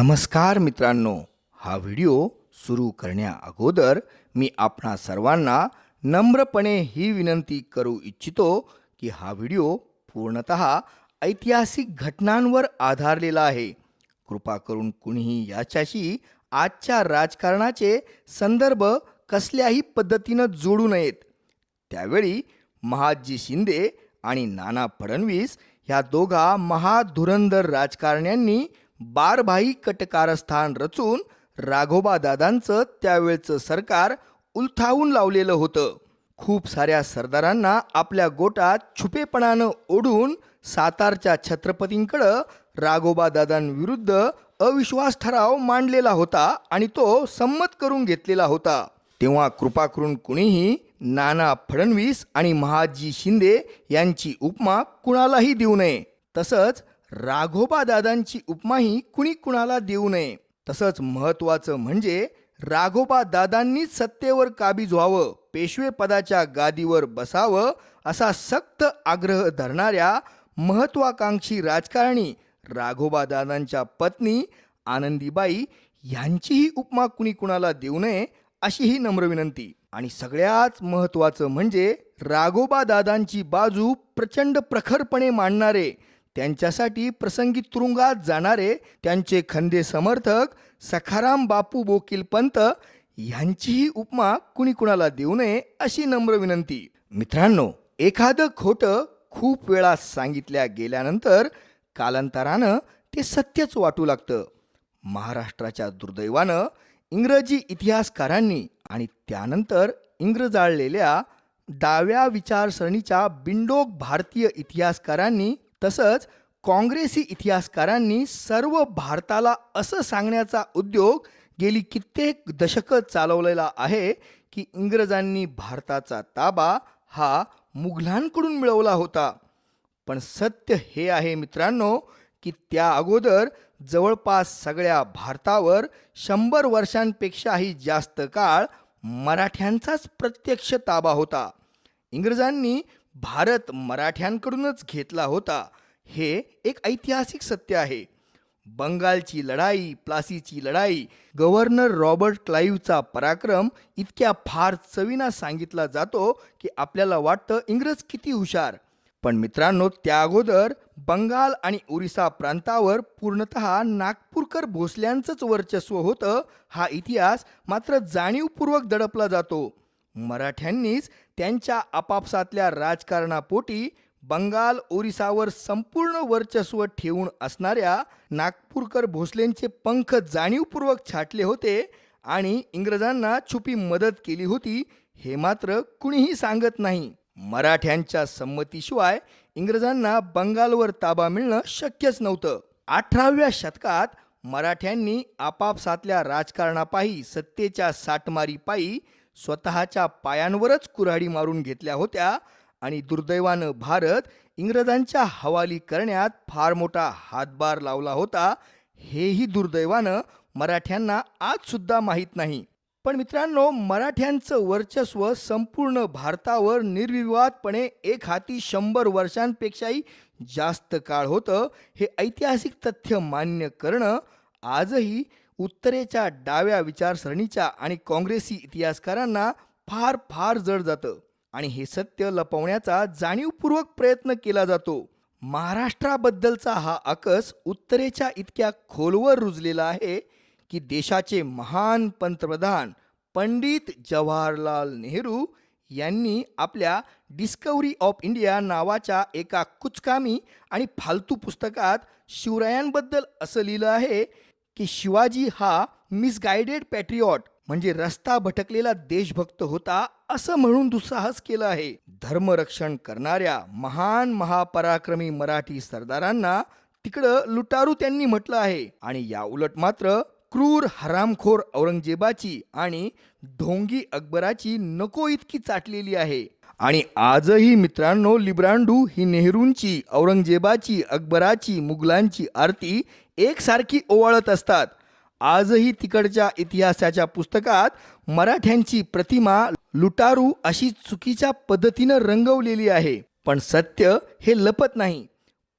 नमस्कार मित्रांनो, हा व्हिडिओ सुरू करण्या अगोदर मी आपणा सर्वांना नम्रपणे ही विनंती करू इच्छितो की हा व्हिडिओ पूर्णतः ऐतिहासिक घटनांवर आधारलेला आहे. कृपा करून कुणीही याच्याशी आजच्या राजकारणाचे संदर्भ कसल्याही पद्धतीनं जोडू नयेत. त्यावेळी महादजी शिंदे आणि नाना फडणवीस ह्या दोघा महाधुरंधर राजकारण्यांनी बारभाई कटकारस्थान रचून राघोबादादांचं त्यावेळचं सरकार उलथावून लावलेलं होतं. खूप साऱ्या सरदारांना आपल्या गोटात छुपेपणानं ओढून सातारच्या छत्रपतींकडं राघोबादादांविरुद्ध अविश्वास ठराव मांडलेला होता आणि तो संमत करून घेतलेला होता. तेव्हा कृपा करून कुणीही नाना फडणवीस आणि महादजी शिंदे यांची उपमा कुणालाही देऊ नये. तसंच राघोबादादांची उपमाही कुणी कुणाला देऊ नये. तसंच महत्त्वाचं म्हणजे राघोबादादांनीच सत्तेवर काबीज व्हावं, पेशवे पदाच्या गादीवर बसावं असा सक्त आग्रह धरणाऱ्या महत्त्वाकांक्षी राजकारणी राघोबादादांच्या पत्नी आनंदीबाई यांचीही उपमा कुणी कुणाला देऊ नये अशी ही नम्र विनंती. आणि सगळ्यात महत्त्वाचं म्हणजे राघोबादादांची बाजू प्रचंड प्रखरपणे मांडणारे, त्यांच्यासाठी प्रसंगी तुरुंगात जाणारे त्यांचे खंदे समर्थक सखाराम बापू बोकील पंत यांचीही उपमा कुणी कुणाला देऊ नये अशी नम्र विनंती. मित्रांनो, एखादं खोटं खूप वेळा सांगितल्या गेल्यानंतर कालांतरानं ते सत्यच वाटू लागतं. महाराष्ट्राच्या दुर्दैवानं इंग्रजी इतिहासकारांनी आणि त्यानंतर इंग्रजाळलेल्या डाव्या विचारसरणीच्या बिंडोक भारतीय इतिहासकारांनी तसंच काँग्रेसी इतिहासकारांनी सर्व भारताला असं सांगण्याचा उद्योग गेली कित्येक दशकं चालवलेला आहे की इंग्रजांनी भारताचा ताबा हा मुघलांकडून मिळवला होता. पण सत्य हे आहे मित्रांनो की त्या अगोदर जवळपास सगळ्या भारतावर 100 वर्षांपेक्षाही जास्त काळ मराठ्यांचाच प्रत्यक्ष ताबा होता. इंग्रजांनी भारत मराठ्यांकडूनच घेतला होता, हे एक ऐतिहासिक सत्य आहे. बंगालची लढाई, प्लासीची लढाई, गव्हर्नर रॉबर्ट क्लाईव्हचा पराक्रम इतक्या फार चवीनं सांगितला जातो की आपल्याला वाटतं इंग्रज किती हुशार. पण मित्रांनो, त्या अगोदर बंगाल आणि ओरिसा प्रांतावर पूर्णतः नागपूरकर भोसल्यांचंच वर्चस्व होतं. हा इतिहास मात्र जाणीवपूर्वक दडपला जातो. मराठ्यांनीच त्यांच्या आपापसातल्या राजकारणापोटी बंगाल ओरिसावर संपूर्ण वर्चस्व ठेवून असणाऱ्या नागपूरकर भोसलेंचे पंख जाणीवपूर्वक छाटले होते आणि इंग्रजांना छुपी मदत केली होती, हे मात्र कुणीही सांगत नाही. मराठ्यांच्या संमतीशिवाय इंग्रजांना बंगालवर ताबा मिळणं शक्यच नव्हतं. 18व्या शतकात मराठ्यांनी आपापसातल्या राजकारणापायी, सत्तेच्या साठमारीपायी स्वतःच्या पायांवरच कुऱ्हाडी मारून घेतल्या होत्या आणि दुर्दैवानं भारत इंग्रजांच्या हवाली करण्यात फार मोठा हातभार लावला होता, हेही दुर्दैवानं मराठ्यांना आजसुद्धा माहीत नाही. पण मित्रांनो, मराठ्यांचं वर्चस्व संपूर्ण भारतावर निर्विवादपणे एक हाती 100 वर्षांपेक्षाही जास्त काळ होतं, हे ऐतिहासिक तथ्य मान्य करणं आजही उत्तरेच्या डाव्या विचारसरणीच्या आणि काँग्रेसी इतिहासकारांना फार फार जड जातं आणि हे सत्य लपवण्याचा जाणीवपूर्वक प्रयत्न केला जातो. महाराष्ट्राबद्दलचा हा अकस उत्तरेच्या इतक्या खोलवर रुजलेला आहे की देशाचे महान पंतप्रधान पंडित जवाहरलाल नेहरू यांनी आपल्या डिस्कव्हरी ऑफ इंडिया नावाच्या एका कुचकामी आणि फालतू पुस्तकात शिवरायांबद्दल असं लिहिलं आहे की शिवाजी हा मिसगायडेड पॅट्रियॉट म्हणजे रस्ता भटकलेला देशभक्त होता असं म्हणून दुस्साहस केलं आहे. धर्मरक्षण करणाऱ्या महान महापराक्रमी मराठी सरदारांना तिकडं लुटारू त्यांनी म्हटलं आहे आणि या उलट मात्र क्रूर हरामखोर औरंगजेबाची आणि ढोंगी अकबराची नको इतकी चाटलेली आहे. आणि आजही मित्रांनो, लिब्रांडू ही नेहरूंची, औरंगजेबाची, अकबराची, मुघलांची आरती एकसारखी ओवाळत असतात. आजही तिकडच्या इतिहासाच्या पुस्तकात मराठ्यांची प्रतिमा लुटारू अशी चुकीच्या पद्धतीनं रंगवलेली आहे. पण सत्य हे लपत नाही.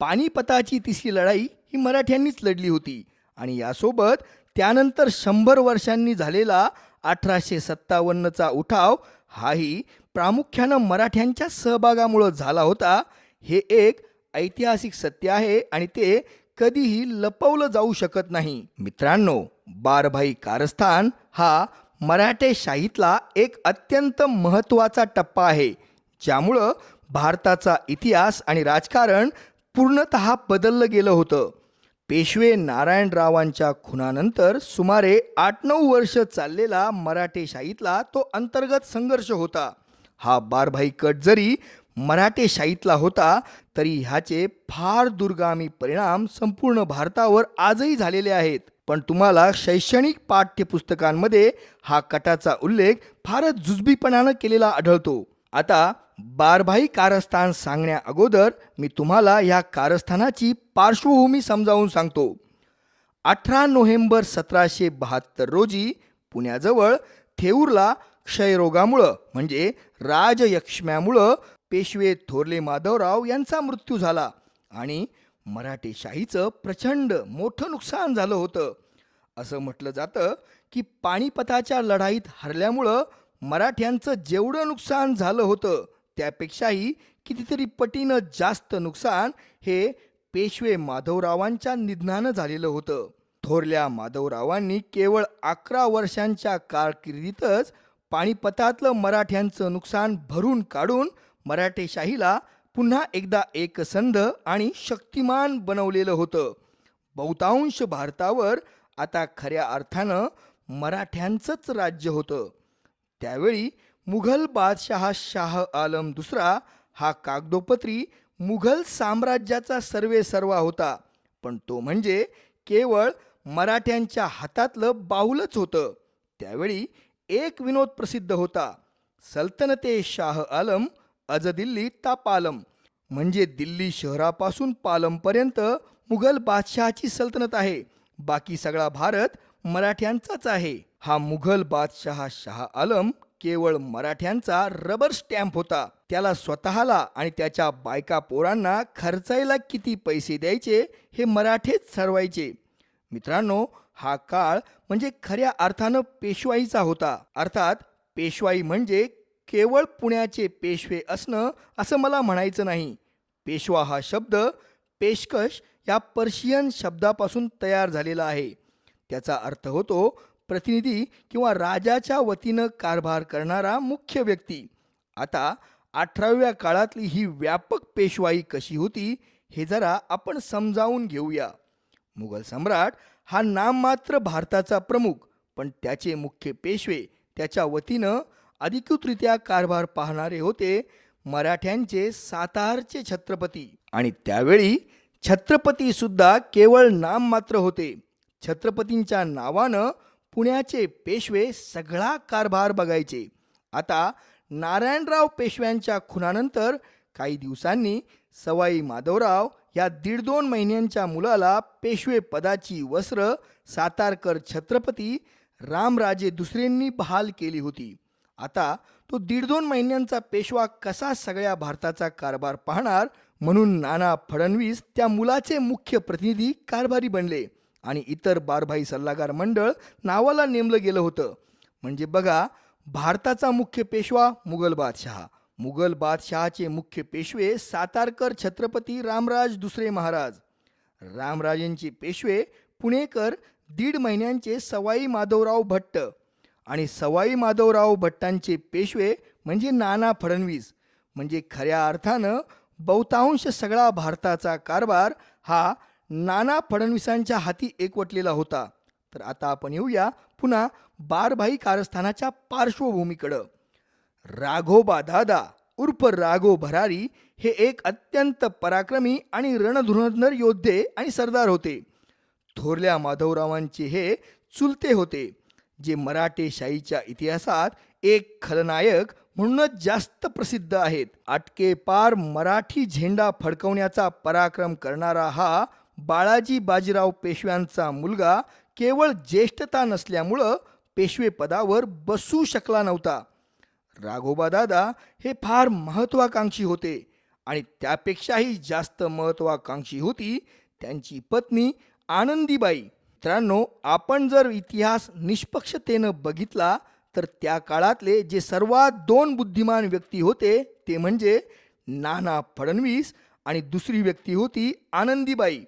पानिपताची तिसरी लढाई ही मराठ्यांनीच लढली होती आणि यासोबत त्यानंतर 100 वर्षांनी झालेला 1857चा उठाव हाही प्रामुख्यानं मराठ्यांच्या सहभागामुळं झाला होता. हे एक ऐतिहासिक सत्य आहे आणि ते कधीही लपवलं जाऊ शकत नाही. मित्रांनो, बारभाई कारस्थान हा मराठेशाहीतला एक अत्यंत महत्त्वाचा टप्पा आहे, ज्यामुळं भारताचा इतिहास आणि राजकारण पूर्णतः बदललं गेलं होतं. पेशवे नारायणरावांच्या खुनानंतर सुमारे 8-9 वर्ष चाललेला मराठेशाहीतला तो अंतर्गत संघर्ष होता. हा बारभाई कट जरी मराठेशाहीतला होता तरी ह्याचे फार दूरगामी परिणाम संपूर्ण भारतावर आजही झालेले आहेत. पण तुम्हाला शैक्षणिक पाठ्यपुस्तकांमध्ये हा कटाचा उल्लेख फारच जुजबीपणानं केलेला आढळतो. आता बारभाई कारस्थान सांगण्या अगोदर मी तुम्हाला या कारस्थानाची पार्श्वभूमी समजावून सांगतो. 18 नोव्हेंबर 1772 रोजी पुण्याजवळ थेऊरला क्षयरोगामुळं म्हणजे राजयक्ष्म्यामुळं पेशवे थोरले माधवराव यांचा मृत्यू झाला आणि मराठेशाहीचं प्रचंड मोठं नुकसान झालं होतं. असं म्हटलं जातं की पानिपताच्या लढाईत हरल्यामुळं मराठ्यांचं जेवढं नुकसान झालं होतं त्यापेक्षाही कितीतरी पटीनं जास्त नुकसान हे पेशवे माधवरावांच्या निधनानं झालेलं होतं. थोरल्या माधवरावांनी केवळ 11 वर्षांच्या कारकिर्दीतच पानिपतातलं मराठ्यांचं नुकसान भरून काढून मराठेशाहीला पुन्हा एकदा एकसंध आणि शक्तिमान बनवलेलं होतं. बहुतांश भारतावर आता खऱ्या अर्थानं मराठ्यांचंच राज्य होतं. त्यावेळी मुघल बादशहा शाह आलम दुसरा हा कागदोपत्री मुघल साम्राज्याचा सर्वेसर्वा होता, पण तो म्हणजे केवळ मराठ्यांच्या हातातलं बाहुलच होतं. त्यावेळी एक विनोद प्रसिद्ध होता, सल्तनते शाह आलम अज दिल्ली ता पालम, म्हणजे दिल्ली शहरापासून पालमपर्यंत मुघल बादशहाची सल्तनत आहे, बाकी सगळा भारत मराठ्यांचाच आहे. हा मुघल बादशहा शाह आलम केवळ मराठ्यांचा रबर स्टॅम्प होता. त्याला स्वतःला आणि त्याच्या बायका पोरांना खर्चायला किती पैसे द्यायचे हे मराठेच ठरवायचे. मित्रांनो, हा काळ म्हणजे खऱ्या अर्थानं पेशवाईचा होता. अर्थात पेशवाई म्हणजे केवळ पुण्याचे पेशवे असणं असं मला म्हणायचं नाही. पेशवा हा शब्द पेशकश या पर्शियन शब्दापासून तयार झालेला आहे. त्याचा अर्थ होतो प्रतिनिधी किंवा राजाच्या वतीनं कारभार करणारा मुख्य व्यक्ती. आता 18व्या काळातली ही व्यापक पेशवाई कशी होती हे जरा आपण समजावून घेऊया. मुघल सम्राट हा नाममात्र भारताचा प्रमुख, पण त्याचे मुख्य पेशवे त्याच्या वतीनं अधिकृतरित्या कारभार पाहणारे होते मराठ्यांचे सातारचे छत्रपती. आणि त्यावेळी छत्रपती सुद्धा केवळ नाममात्र होते. छत्रपतींच्या नावानं पुण्याचे पेशवे सगळा कारभार बघायचे. आता नारायणराव पेशव्यांच्या खुनानंतर काही दिवसांनी सवाई माधवराव या 1.5-2 महिन्यांच्या मुलाला पेशवे पदाची वस्त्र सातारकर छत्रपती रामराजे दुसरेंनी बहाल केली होती. आता तो 1.5-2 महिन्यांचा पेशवा कसा सगळ्या भारताचा कारभार पाहणार, म्हणून नाना फडणवीस त्या मुलाचे मुख्य प्रतिनिधी कारभारी बनले आणि इतर बारभाई सल्लागार मंडळ नावाला नेमलं गेलं होतं. म्हणजे बघा, भारताचा मुख्य पेशवा मुघल बादशहा, मुघल बादशहाचे मुख्य पेशवे सातारकर छत्रपती रामराज दुसरे महाराज, रामराजेंचे पेशवे पुणेकर 1.5 महिन्यांचे सवाई माधवराव भट्ट आणि सवाई माधवराव भट्टांचे पेशवे म्हणजे नाना फडणवीस. म्हणजे खऱ्या अर्थानं बहुतांश सगळा भारताचा कारभार हा नाना फडणवीसांच्या हाती एकवटलेला होता. तर आता आपण येऊया पुन्हा बारभाई कारस्थानाच्या पार्श्वभूमीकडं. राघोबा दादा उर्फ राघो भरारी हे एक अत्यंत पराक्रमी आणि रणधुरंधर योद्धे आणि सरदार होते. थोरल्या माधवरावांचे हे चुलते होते, जे मराठेशाहीच्या इतिहासात एक खलनायक म्हणूनच जास्त प्रसिद्ध आहेत. अटकेपार मराठी झेंडा फडकवण्याचा पराक्रम करणारा हा बाळाजी बाजीराव पेशव्यांचा मुलगा केवळ ज्येष्ठता नसल्यामुळं पेशवे पदावर बसू शकला नव्हता. राघोबा दादा हे फार महत्त्वाकांक्षी होते आणि त्यापेक्षाही जास्त महत्त्वाकांक्षी होती त्यांची पत्नी आनंदीबाई. मित्रांनो, आपण जर इतिहास निष्पक्षतेनं बघितला तर त्या काळातले जे सर्वात दोन बुद्धिमान व्यक्ती होते ते म्हणजे नाना फडणवीस आणि दुसरी व्यक्ती होती आनंदीबाई.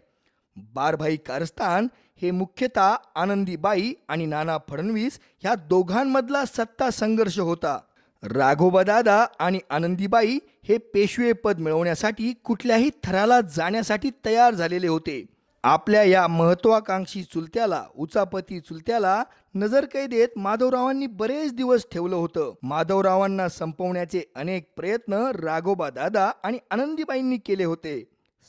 बारभाई कारस्थान हे मुख्यतः आनंदीबाई आणि नाना फडणवीस ह्या दोघांमधला सत्ता संघर्ष होता. राघोबादादा आणि आनंदीबाई हे पेशवे पद मिळवण्यासाठी कुठल्याही थराला जाण्यासाठी तयार झालेले होते. आपल्या या महत्वाकांक्षी चुलत्याला, उचापती चुलत्याला नजरकैदेत माधवरावांनी बरेच दिवस ठेवलं होतं. माधवरावांना संपवण्याचे अनेक प्रयत्न राघोबादादा आणि आनंदीबाईंनी केले होते.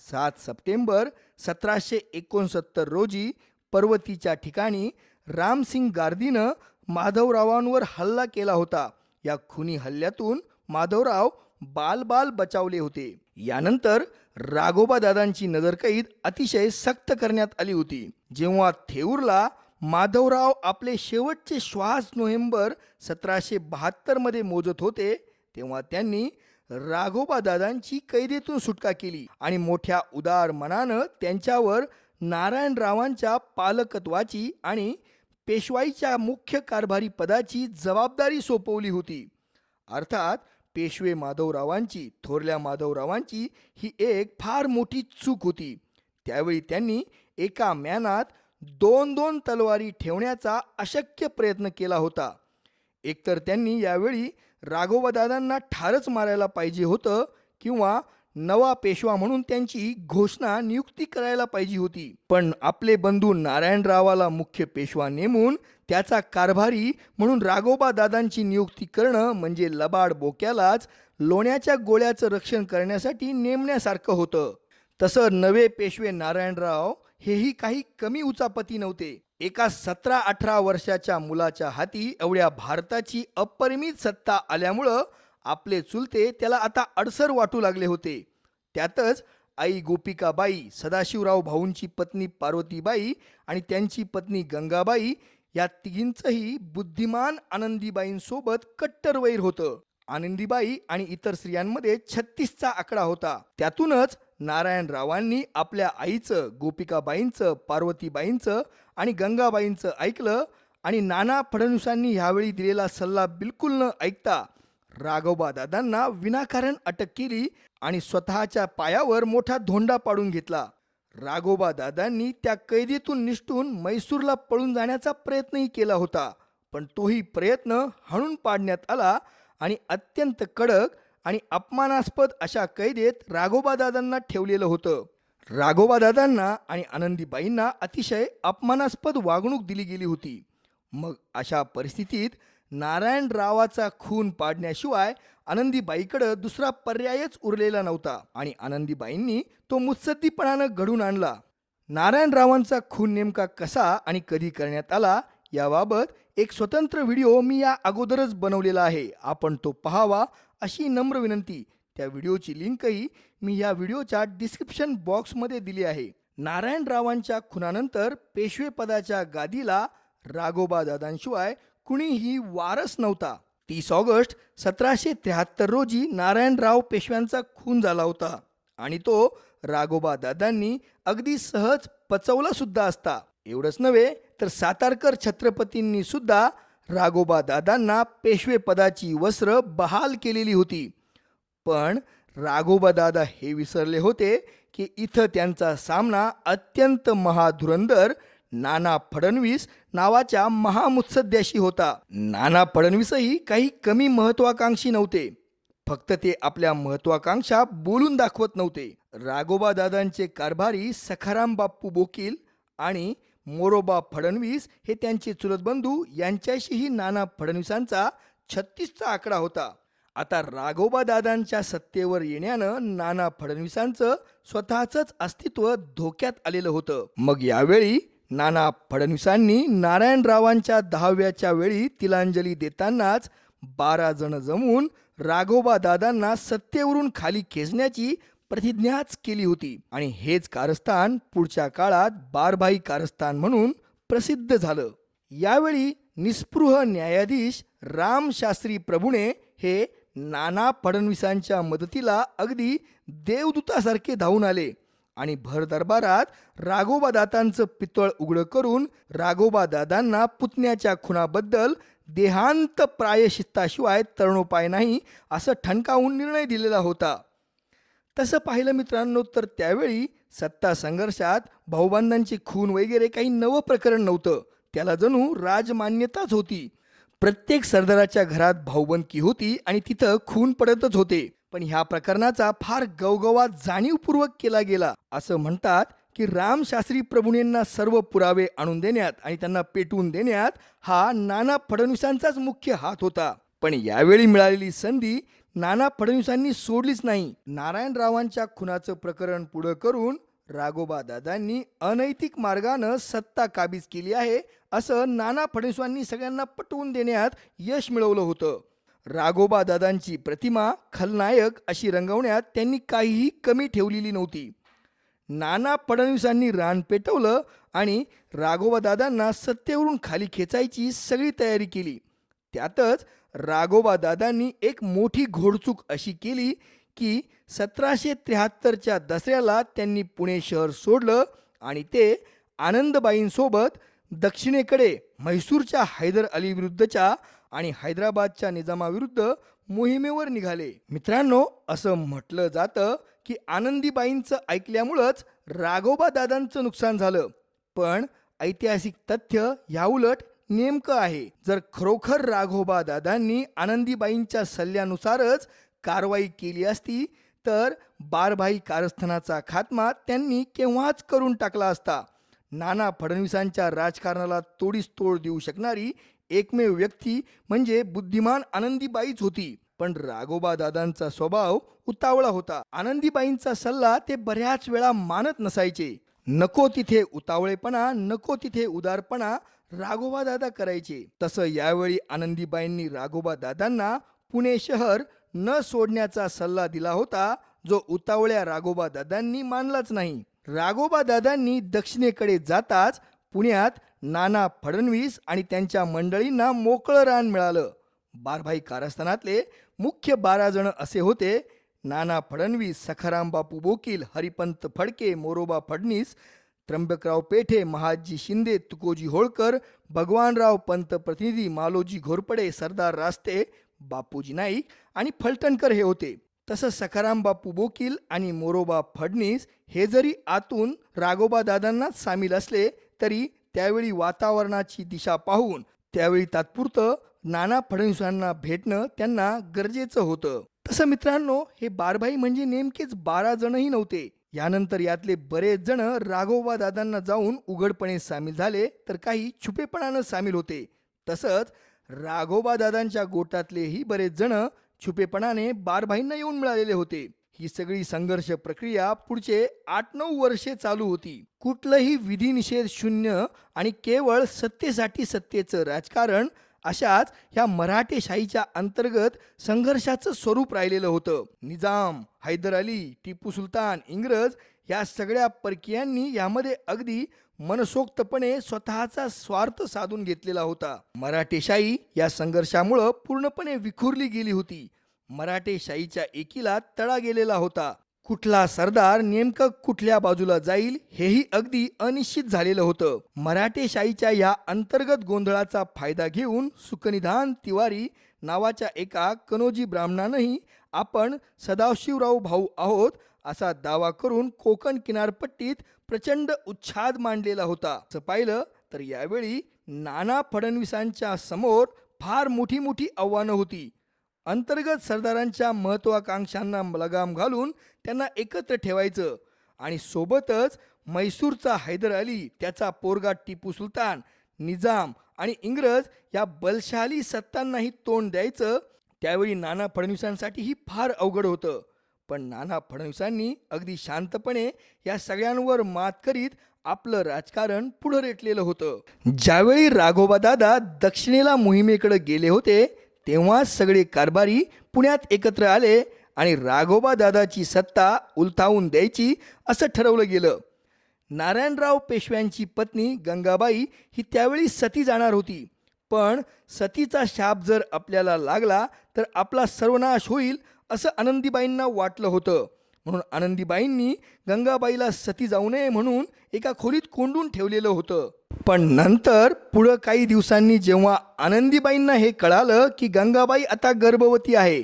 7 सप्टेंबर 1769 रोजी पर्वतीच्या ठिकाणी रामसिंग गार्दीनं माधवरावांवर हल्ला केला होता. या खुनी हल्ल्यातून माधवराव बाल बचावले होते. यानंतर राघोबादादांची नजरकैद अतिशय सक्त करण्यात आली होती. जेव्हा थेऊरला माधवराव आपले शेवटचे श्वास नोव्हेंबर 1772 मध्ये मोजत होते तेव्हा त्यांनी राघोबादादांची कैदेतून सुटका केली आणि मोठ्या उदार मनानं त्यांच्यावर नारायणरावांच्या पालकत्वाची आणि पेशवाईच्या मुख्य कारभारी पदाची जबाबदारी सोपवली होती. अर्थात पेशवे माधवरावांची, थोरल्या माधवरावांची ही एक फार मोठी चूक होती. त्यावेळी त्यांनी एका म्यानात 2 तलवारी ठेवण्याचा अशक्य प्रयत्न केला होता. एकतर त्यांनी यावेळी राघोबादादांना ठारच मारायला पाहिजे होतं किंवा नवा पेशवा म्हणून त्यांची घोषणा नियुक्ती करायला पाहिजे होती. पण आपले बंधू नारायणरावाला मुख्य पेशवा नेमून त्याचा कारभारी म्हणून राघोबादादांची नियुक्ती करणं म्हणजे लबाड बोक्यालाच लोण्याच्या गोळ्याचं रक्षण करण्यासाठी नेमण्यासारखं होतं. तसं नवे पेशवे नारायणराव हेही काही कमी उचापती नव्हते. एका 17-18 वर्षाच्या मुलाच्या हाती एवढ्या भारताची अपरिमित सत्ता आल्यामुळं आपले चुलते त्याला आता अडसर वाटू लागले होते. त्यातच आई गोपिकाबाई, सदाशिवराव भाऊंची पत्नी पार्वतीबाई आणि त्यांची पत्नी गंगाबाई या तिघींचंही बुद्धिमान आनंदीबाईंसोबत कट्टर वैर होतं. आनंदीबाई आणि इतर स्त्रियांमध्ये 36चा आकडा होता. त्यातूनच नारायणरावांनी आपल्या आईचं, गोपिकाबाईंचं, पार्वतीबाईंचं आणि गंगाबाईंचं ऐकलं आणि नाना फडणवीसांनी ह्यावेळी दिलेला सल्ला बिलकुल न ऐकता राघोबादादांना विनाकारण अटक केली आणि स्वतःच्या पायावर मोठा धोंडा पाडून घेतला. राघोबादादांनी त्या कैदेतून निसटून मैसूरला पळून जाण्याचा प्रयत्नही केला होता. पण तोही प्रयत्न हाणून पाडण्यात आला आणि अत्यंत कडक आणि अपमानास्पद अशा कैदेत राघोबादादांना ठेवलेलं होतं. राघोबादादांना आणि आनंदीबाईंना अतिशय अपमानास्पद वागणूक दिली गेली होती. मग अशा परिस्थितीत नारायणरावाचा खून पाडण्याशिवाय आनंदीबाईकडं दुसरा पर्यायच उरलेला नव्हता आणि आनंदीबाईंनी तो मुत्सद्दीपणानं घडून आणला. नारायणरावांचा खून नेमका कसा आणि कधी करण्यात आला याबाबत एक स्वतंत्र व्हिडिओ मी या अगोदरच बनवलेला आहे. आपण तो पाहावा अशी नम्र विनंती. त्या व्हिडिओची लिंकही मी या व्हिडिओच्या डिस्क्रिप्शन बॉक्समध्ये दिली आहे. नारायणरावांच्या खुनानंतर पेशवेपदाच्या गादीला राघोबादादांशिवाय कुणीही वारस नव्हता. 30 ऑगस्ट 1773 रोजी नारायणराव पेशव्यांचा खून झाला होता आणि तो राघोबादादांनी अगदी सहज पचवला सुद्धा असता. एवढंच नव्हे तर सातारकर छत्रपतींनी सुद्धा राघोबादादांना पेशवेपदाची वस्त्र बहाल केलेली होती. पण राघोबादादा हे विसरले होते की इथं त्यांचा सामना अत्यंत महाधुरंधर नाना फडणवीस नावाच्या महामुत्सद्याशी होता. नाना फडणवीसही काही कमी महत्वाकांक्षी नव्हते. फक्त ते आपल्या महत्वाकांक्षा बोलून दाखवत नव्हते. राघोबादादांचे कारभारी सखाराम बाप्पू बोकील आणि मोरोबा फडणवीस हे त्यांचे चुलत बंधू यांच्याशीही नाना फडणवीसांचा 36चा आकडा होता. आता राघोबादादांच्या सत्तेवर येण्यानं नाना फडणवीसांचं स्वतःचंच अस्तित्व धोक्यात आलेलं होतं. मग यावेळी नाना फडणवीसांनी नारायणरावांच्या 10व्याच्या वेळी तिलांजली देतानाच 12 जण जमून राघोबादादांना सत्तेवरून खाली खेचण्याची प्रतिज्ञाच केली होती आणि हेच कारस्थान पुढच्या काळात बारभाई कारस्थान म्हणून प्रसिद्ध झालं. यावेळी निस्पृह न्यायाधीश रामशास्त्री प्रभुणे हे नाना फडणवीसांच्या मदतीला अगदी देवदूतासारखे धावून आले आणि भर दरबारात राघोबा दादांचं पितळ उघडं करून राघोबा दादांना पुतण्याच्या खुनाबद्दल देहांत प्रायश्चित्ताशिवाय तरणोपाय नाही असं ठणकावून निर्णय दिलेला होता. तसं पाहिलं मित्रांनो तर त्यावेळी सत्ता संघर्षात भाऊबंदांचे खून वगैरे काही नवं प्रकरण नव्हतं. त्याला जणू राजमान्यताच होती. प्रत्येक सरदाराच्या घरात भाऊबंदकी होती आणि तिथं खून पडतच होते. पण ह्या प्रकरणाचा फार गवगवा जाणीवपूर्वक केला गेला. असं म्हणतात की रामशास्त्री प्रभूंना सर्व पुरावे आणून देण्यात आणि त्यांना पेटवून देण्यात हा नाना फडणवीसांचाच मुख्य हात होता. पण यावेळी मिळालेली संधी नाना फडणवीसांनी सोडलीच नाही. नारायणरावांच्या खुनाचं प्रकरण पुढं करून राघोबा दादांनी अनैतिक मार्गानं सत्ता काबीज केली आहे असं नाना फडणवीसांनी सगळ्यांना पटवून देण्यात यश मिळवलं होतं. राघोबा दादांची प्रतिमा खलनायक अशी रंगवण्यात त्यांनी काहीही कमी ठेवलेली नव्हती. नाना फडणवीसांनी रान पेटवलं आणि राघोबा दादांना सत्तेवरून खाली खेचायची सगळी तयारी केली. त्यातच राघोबा दादांनी एक मोठी घोडचूक अशी केली की 1773च्या दसऱ्याला त्यांनी पुणे शहर सोडलं आणि ते आनंदबाईंसोबत दक्षिणेकडे म्हैसूरच्या हैदर अली विरुद्धच्या आणि हैदराबादच्या निजामाविरुद्ध मोहिमेवर निघाले. मित्रांनो, असं म्हटलं जातं की आनंदीबाईंचं ऐकल्यामुळंच राघोबा दादांचं नुकसान झालं. पण ऐतिहासिक तथ्य याउलट नेमकं आहे. जर खरोखर राघोबा दादांनी आनंदीबाईंच्या सल्ल्यानुसारच कारवाई केली असती तर बारभाई कारस्थानाचा खात्मा त्यांनी केव्हाच करून टाकला असता. नाना फडणवीसांच्या राजकारणाला तोडीस तोड देऊ शकणारी एकमेव व्यक्ती म्हणजे बुद्धिमान आनंदीबाईच होती. पण राघोबा दादांचा स्वभाव उतावळा होता. आनंदीबाईंचा सल्ला ते बऱ्याच वेळा मानत नसायचे. नको तिथे उतावळेपणा, नको तिथे उदारपणा राघोबा दादा करायचे. तसं यावेळी आनंदीबाईंनी राघोबा दादांना पुणे शहर न सोडण्याचा सल्ला दिला होता, जो उतावळ्या राघोबा दादांनी मानलाच नाही. राघोबा दादांनी दक्षिणेकडे जाताच पुण्यात नाना फडणवीस आणि त्यांच्या मंडळींना मोकळं रान मिळालं. बारभाई कारस्थानातले मुख्य 12 जण असे होते: नाना फडणवीस, सखाराम बापू बोकील, हरिपंत फडके, मोरोबा फडणीस, त्र्यंबकराव पेठे, महादजी शिंदे, तुकोजी होळकर, भगवानराव पंत प्रतिनिधी, मालोजी घोरपडे, सरदार रास्ते, बापूजी नाईक आणि फलटणकर हे होते. तसं सखाराम बापू बोकील आणि मोरोबा फडणीस हे जरी आतून राघोबा दादांनाच सामील असले तरी त्यावेळी वातावरणाची दिशा पाहून त्यावेळी तात्पुरतं नाना फडणवीसांना भेटणं त्यांना गरजेचं होतं. तसं मित्रांनो, हे बारभाई म्हणजे नेमकेच 12 जणही नव्हते. यानंतर यातले बरेच जण राघोबा दादांना जाऊन उघडपणे सामील झाले तर काही छुपेपणानं सामील होते. तसंच राघोबा दादांच्या गोटातलेही बरेच जण छुपेपणाने बारभाईंना येऊन मिळालेले होते. ही सगळी संघर्ष प्रक्रिया पुढचे 8-9 वर्षे चालू होती. कुठलंही विधिनिषेध शून्य आणि केवळ सत्तेसाठी सत्तेचं राजकारण अशाच ह्या मराठेशाहीच्या अंतर्गत संघर्षाचं स्वरूप राहिलेलं होतं. निजाम, हैदर अली, टिपू सुलतान, इंग्रज या सगळ्या परकीयांनी यामध्ये अगदी मनसोक्तपणे स्वतःचा स्वार्थ साधून घेतलेला होता. मराठेशाही या संघर्षामुळं पूर्णपणे विखुरली गेली होती. मराठेशाहीच्या एकीला तडा गेलेला होता. कुठला सरदार नेमकं कुठल्या बाजूला जाईल हेही अगदी अनिश्चित झालेलं होतं. मराठेशाहीच्या या अंतर्गत गोंधळाचा फायदा घेऊन सुखनिधान तिवारी नावाच्या एका कनोजी ब्राह्मणानंही आपण सदाशिवराव भाऊ आहोत असा दावा करून कोकण किनारपट्टीत प्रचंड उच्छाद मांडलेला होता. असं पाहिलं तर यावेळी नाना फडणवीसांच्या समोर फार मोठी मोठी आव्हानं होती. अंतर्गत सरदारांच्या महत्वाकांक्षांना लगाम घालून त्यांना एकत्र ठेवायचं आणि सोबतच म्हैसूरचा हैदर अली, त्याचा पोरगा टिपू सुलतान, निजाम आणि इंग्रज या बलशाली सत्तांनाही तोंड द्यायचं. त्यावेळी नाना फडणवीसांसाठी ही फार अवघड होतं. पण नाना फडणवीसांनी अगदी शांतपणे या सगळ्यांवर मात करीत आपलं राजकारण पुढं रेटलेलं होतं. ज्यावेळी राघोबा दादा दक्षिणेला मोहिमेकडे गेले होते तेव्हा सगळे कारभारी पुण्यात एकत्र आले आणि राघोबा दादाची सत्ता उलथावून द्यायची असं ठरवलं गेलं. नारायणराव पेशव्यांची पत्नी गंगाबाई ही त्यावेळी सती जाणार होती. पण सतीचा शाप जर आपल्याला लागला तर आपला सर्वनाश होईल असं आनंदीबाईंना वाटलं होतं. म्हणून आनंदीबाईंनी गंगाबाईला सती जाऊ नये म्हणून एका खोलीत कोंडून ठेवलेलं होतं. पण नंतर पुढं काही दिवसांनी जेव्हा आनंदीबाईंना हे कळालं की गंगाबाई आता गर्भवती आहे,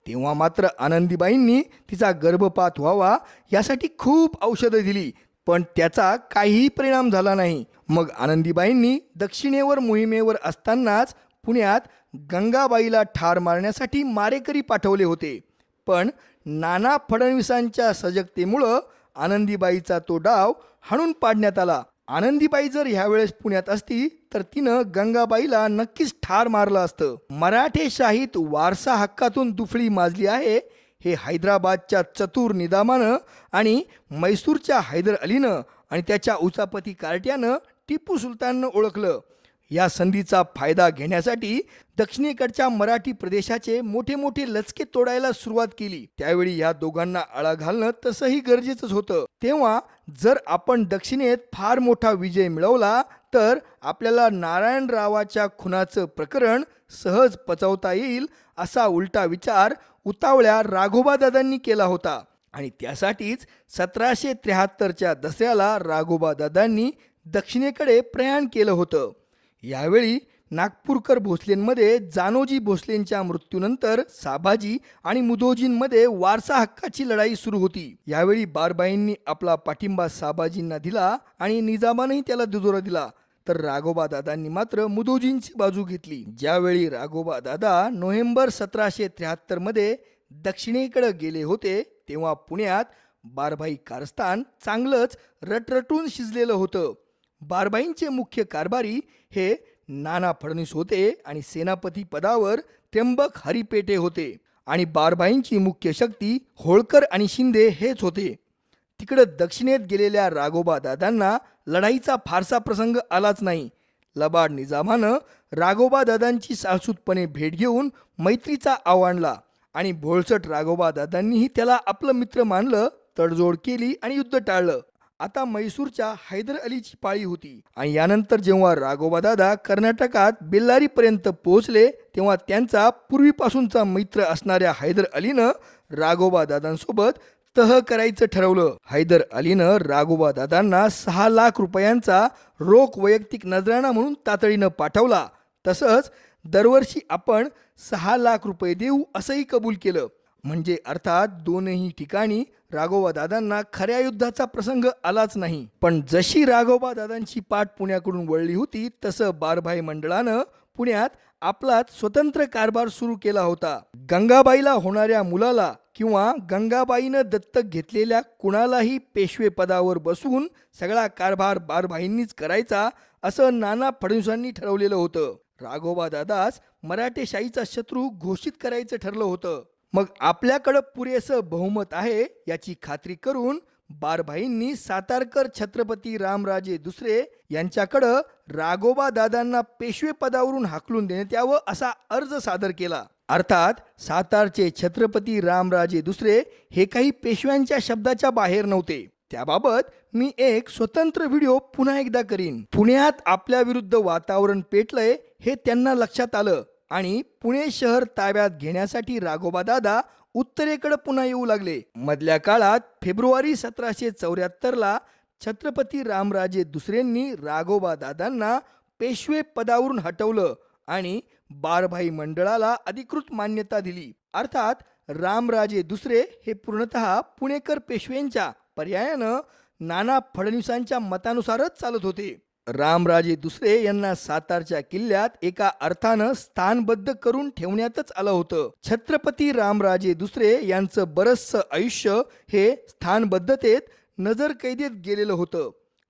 तेव्हा मात्र आनंदीबाईंनी तिचा गर्भपात व्हावा यासाठी खूप औषधं दिली, पण त्याचा काहीही परिणाम झाला नाही. मग आनंदीबाईंनी दक्षिणेवर मोहिमेवर असतानाच पुण्यात गंगाबाईला ठार मारण्यासाठी मारेकरी पाठवले होते. पण नाना फडणवीसांच्या सजगतेमुळं आनंदीबाईचा तो डाव हाणून पाडण्यात आला. आनंदीबाई जर ह्यावेळेस पुण्यात असती तर तिनं गंगाबाईला नक्कीच ठार मारलं असतं. मराठेशाहीत वारसा हक्कातून दुफळी माजली आहे हे हैदराबादच्या चतुर निजामानं आणि मैसूरच्या हैदर अलीनं आणि त्याच्या उचापती कार्ट्यानं टिपू सुलताननं ओळखलं. या संधीचा फायदा घेण्यासाठी दक्षिणेकडच्या मराठी प्रदेशाचे मोठे मोठे लचके तोडायला सुरुवात केली. त्यावेळी या दोघांना आळा घालणं तसंही गरजेचंच होतं. तेव्हा जर आपण दक्षिणेत फार मोठा विजय मिळवला तर आपल्याला नारायणरावाच्या खुनाचं प्रकरण सहज पचवता येईल असा उलटा विचार उतावळ्या राघोबादादांनी केला होता. आणि त्यासाठीच 1773च्या दसऱ्याला राघोबादादांनी दक्षिणेकडे प्रयाण केलं होतं. यावेळी नागपूरकर भोसलेंमध्ये जानोजी भोसलेंच्या मृत्यूनंतर साबाजी आणि मुधोजींमध्ये वारसा हक्काची लढाई सुरू होती. यावेळी बारबाईंनी आपला पाठिंबा साबाजींना दिला आणि निजामानंही त्याला दुजोरा दिला, तर राघोबादादांनी मात्र मुधोजींची बाजू घेतली. ज्यावेळी राघोबादादा नोव्हेंबर 1773 दक्षिणेकडे गेले होते तेव्हा पुण्यात बारभाई कारस्थान चांगलंच रटरटून शिजलेलं होतं. बारभाईंचे मुख्य कारभारी हे नाना फडणवीस होते आणि सेनापती पदावर त्र्यंबक हरिपेटे होते आणि बारभाईंची मुख्य शक्ती होळकर आणि शिंदे हेच होते. तिकडं दक्षिणेत गेलेल्या राघोबादादांना लढाईचा फारसा प्रसंग आलाच नाही. लबाड निजामानं राघोबादादांची सासूतपणे भेट घेऊन मैत्रीचा आवाहनला आणि भोळसट राघोबादादांनीही त्याला आपलं मित्र मानलं, तडजोड केली आणि युद्ध टाळलं. आता मैसूरच्या हैदर अलीची पाळी होती आणि यानंतर जेव्हा राघोबादादा कर्नाटकात बेल्लारीपर्यंत पोहोचले तेव्हा त्यांचा पूर्वीपासूनचा मित्र असणाऱ्या हैदर अलीनं राघोबादादांसोबत तह करायचं ठरवलं. हैदर अलीनं राघोबादादांना 6 लाख रुपयांचा रोख वैयक्तिक नजराणा म्हणून तातडीनं पाठवला. तसंच दरवर्षी आपण 6 लाख रुपये देऊ असंही कबूल केलं. म्हणजे अर्थात दोनही ठिकाणी राघोबादादांना खऱ्या युद्धाचा प्रसंग आलाच नाही. पण जशी राघोबादादांची पाठ पुण्याकडून वळली होती तसं बारभाई मंडळानं पुण्यात आपलाच स्वतंत्र कारभार सुरू केला होता. गंगाबाईला होणाऱ्या मुलाला किंवा गंगाबाईनं दत्तक घेतलेल्या कुणालाही पेशवे पदावर बसवून सगळा कारभार बारभाईंनीच करायचा असं नाना फडणवीसांनी ठरवलेलं होतं. राघोबादादास मराठेशाहीचा शत्रू घोषित करायचं ठरलं होतं. मग आपल्याकडं पुरेसं बहुमत आहे याची खात्री करून बारभाईंनी सातारकर छत्रपती रामराजे दुसरे यांच्याकडं राघोबादादांना पेशवे पदावरून हाकलून देण्यात यावं असा अर्ज सादर केला. अर्थात सातारचे छत्रपती रामराजे दुसरे हे काही पेशव्यांच्या शब्दाच्या बाहेर नव्हते. त्याबाबत मी एक स्वतंत्र व्हिडिओ पुन्हा एकदा करीन. पुण्यात आपल्या विरुद्ध वातावरण पेटलंय हे त्यांना लक्षात आलं आणि पुणे शहर ताब्यात घेण्यासाठी राघोबादादा उत्तरेकडे पुन्हा येऊ लागले. मधल्या काळात फेब्रुवारी 1774ला छत्रपती रामराजे दुसऱ्यांनी राघोबादादांना पेशवे पदावरून हटवलं आणि बारभाई मंडळाला अधिकृत मान्यता दिली. अर्थात रामराजे दुसरे हे पूर्णतः पुणेकर पेशव्यांच्या पर्यायानं नाना फडणवीसांच्या मतानुसारच चालत होते. रामराजे दुसरे यांना सातारच्या किल्ल्यात एका अर्थानं स्थानबद्ध करून ठेवण्यातच आलं होतं. छत्रपती रामराजे दुसरे यांचं बरचसं आयुष्य हे स्थानबद्धतेत नजरकैदेत गेलेलं होतं.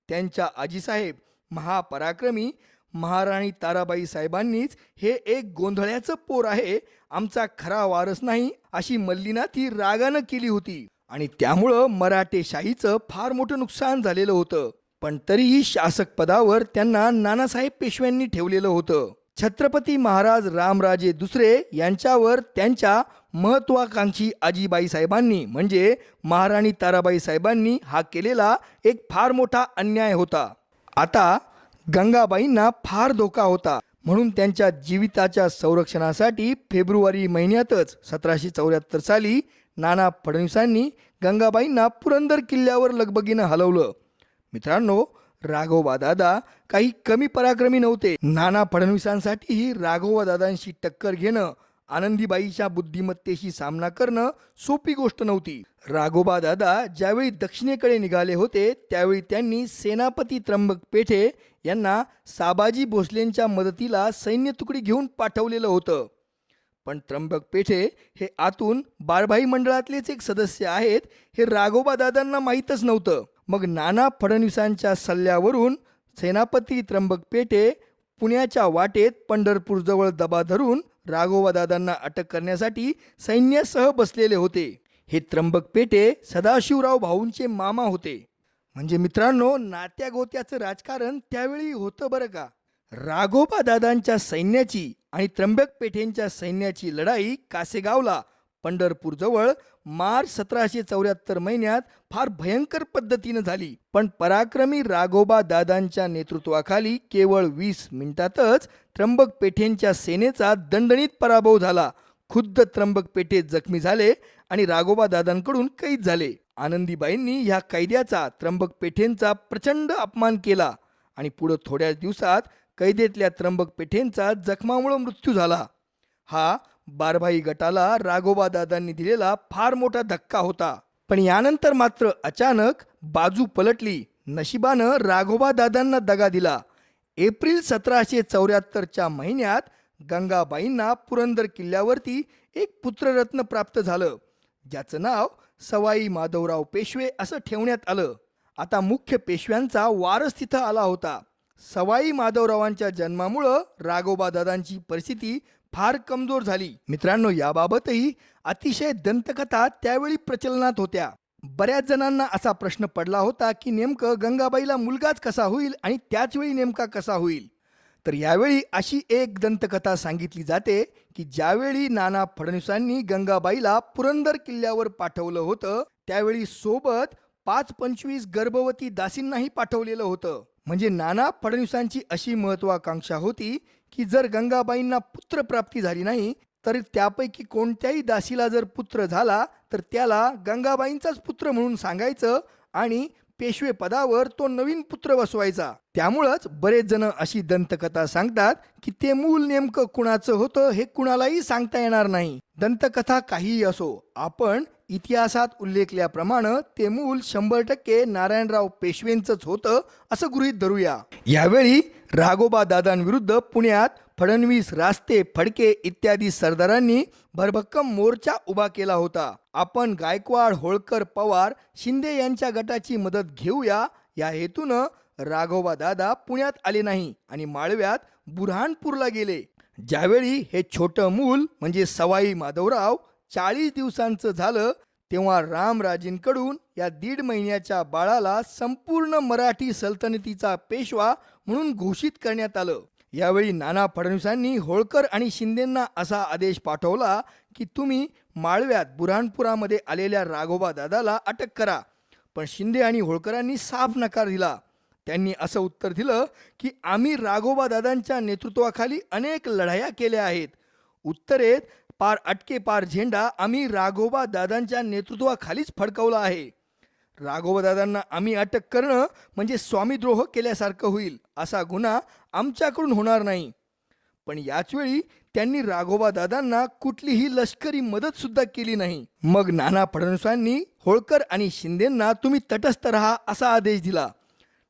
त्यांच्या आजीसाहेब महापराक्रमी महाराणी ताराबाई साहेबांनीच हे एक गोंधळ्याचं पोर आहे, आमचा खरा वारस नाही अशी मल्लिना ती रागानं केली होती आणि त्यामुळं मराठेशाहीचं फार मोठं नुकसान झालेलं होतं. पण तरीही शासक पदावर त्यांना नानासाहेब पेशव्यांनी ठेवलेलं होतं. छत्रपती महाराज रामराजे दुसरे यांच्यावर त्यांच्या महत्वाकांक्षी आजीबाई साहेबांनी म्हणजे महाराणी ताराबाई साहेबांनी हा केलेला एक फार मोठा अन्याय होता. आता गंगाबाईंना फार धोका होता म्हणून त्यांच्या जीविताच्या संरक्षणासाठी फेब्रुवारी महिन्यातच 1774 साली नाना फडणवीसांनी गंगाबाईंना पुरंदर किल्ल्यावर लगबगीनं हलवलं. मित्रांनो, राघोबा दादा काही कमी पराक्रमी नव्हते. नाना फडणवीसांसाठीही राघोबा दादांशी टक्कर घेणं, आनंदीबाईच्या बुद्धिमत्तेशी सामना करणं सोपी गोष्ट नव्हती. राघोबा दादा ज्यावेळी दक्षिणेकडे निघाले होते त्यावेळी त्यांनी सेनापती त्र्यंबक पेठे यांना साबाजी भोसलेंच्या मदतीला सैन्य तुकडी घेऊन पाठवलेलं होतं. पण त्र्यंबक पेठे हे आतून बारभाई मंडळातलेच एक सदस्य आहेत हे राघोबा दादांना माहीतच नव्हतं. मग नाना फडणवीसांच्या सल्ल्यावरून सेनापती त्र्यंबक पेठे पुण्याच्या वाटेत पंढरपूरजवळ दबा धरून राघोबा दादांना अटक करण्यासाठी सैन्यासह बसलेले होते. हे त्र्यंबक पेठे सदाशिवराव भाऊंचे मामा होते. म्हणजे मित्रांनो, नात्या गोत्याचं राजकारण त्यावेळी होतं बरं का. राघोबा दादांच्या सैन्याची आणि त्र्यंबक पेठेंच्या सैन्याची लढाई कासेगावला पंढरपूरजवळ मार्च 1774 महिन्यात फार भयंकर पद्धतीनं झाली. पण पराक्रमी राघोबा दादांच्या नेतृत्वाखाली केवळ 20 मिनिटातच त्र्यंबक पेठेंच्या सेनेचा दणदणीत पराभव झाला. खुद्द त्र्यंबक पेठे जखमी झाले आणि राघोबा दादांकडून कैद झाले. आनंदीबाईंनी ह्या कैद्याचा त्र्यंबक पेठेंचा प्रचंड अपमान केला आणि पुढे थोड्याच दिवसात कैदेतल्या त्र्यंबक पेठेंचा जखमामुळे मृत्यू झाला. हा बारभाई गटाला राघोबा दादांनी दिलेला फार मोठा धक्का होता. पण यानंतर मात्र अचानक बाजू पलटली. नशिबानं राघोबा दादांना दगा दिला. एप्रिल 1774च्या महिन्यात गंगाबाईंना पुरंदर किल्ल्यावरती एक पुत्ररत्न प्राप्त झालं, ज्याचं नाव सवाई माधवराव पेशवे असं ठेवण्यात आलं. आता मुख्य पेशव्यांचा वारस तिथं आला होता. सवाई माधवरावांच्या जन्मामुळं राघोबा दादांची परिस्थिती फार कमजोर झाली. मित्रांनो, याबाबतही अतिशय दंतकथा त्यावेळी प्रचलनात होत्या. बऱ्याच जणांना असा प्रश्न पडला होता की नेमकं गंगाबाईला मुलगाच कसा होईल आणि त्याचवेळी नेमका कसा होईल. तर यावेळी अशी एक दंतकथा सांगितली जाते की ज्यावेळी नाना फडणवीसांनी गंगाबाईला पुरंदर किल्ल्यावर पाठवलं होतं त्यावेळी सोबत 5-25 गर्भवती दासींनाही पाठवलेलं होतं. म्हणजे नाना फडणवीसांची अशी महत्वाकांक्षा होती की जर गंगाबाईंना पुत्र प्राप्ती झाली नाही तर त्यापैकी कोणत्याही दासीला जर पुत्र झाला तर त्याला गंगाबाईंचाच पुत्र म्हणून सांगायचं आणि पेशवे पदावर तो नवीन पुत्र बसवायचा. त्यामुळंच बरेच जण अशी दंतकथा सांगतात की ते मूल नेमकं कुणाचं होतं हे कुणालाही सांगता येणार नाही. दंतकथा काहीही असो, आपण इतिहासात उल्लेखल्याप्रमाणे ते मूल 100% नारायणराव पेशवेंचंच होतं असं गृहीत धरूया. यावेळी राघोबा दादांविरुद्ध पुण्यात फडणवीस, रास्ते, फडके इत्यादी सरदारांनी भरभक्कम मोर्चा उभा केला होता. आपण गायकवाड, होळकर, पवार, शिंदे यांच्या गटाची मदत घेऊया या हेतूनं राघोबा दादा पुण्यात आले नाही आणि माळव्यात बुऱ्हाणपूरला गेले. ज्यावेळी हे छोटं मूल म्हणजे सवाई माधवराव 40 दिवसांचं झालं तेव्हा रामराजेंकडून या 1.5 महिन्याच्या बाळाला संपूर्ण मराठी सल्तनतीचा पेशवा म्हणून घोषित करण्यात आलं. यावेळी नाना फडणवीसांनी होळकर आणि शिंदेंना असा आदेश पाठवला की तुम्ही माळव्यात बुऱ्हाणपुरामध्ये आलेल्या राघोबा दादाला अटक करा. पण शिंदे आणि होळकरांनी साफ नकार दिला. त्यांनी असं उत्तर दिलं की आम्ही राघोबा दादांच्या नेतृत्वाखाली अनेक लढाया केल्या आहेत. उत्तरेत पार अटके पार झेंडा आम्ही राघोबा दादांच्या नेतृत्वाखालीच फडकवला आहे. राघोबा दादांना आम्ही अटक करणं म्हणजे स्वामीद्रोह केल्यासारखं होईल. असा गुन्हा आमच्याकडून होणार नाही. पण याचवेळी त्यांनी राघोबा दादांना कुठलीही लष्करी मदत सुद्धा केली नाही. मग नाना फडणवीसांनी होळकर आणि शिंदेंना तुम्ही तटस्थ राहा असा आदेश दिला.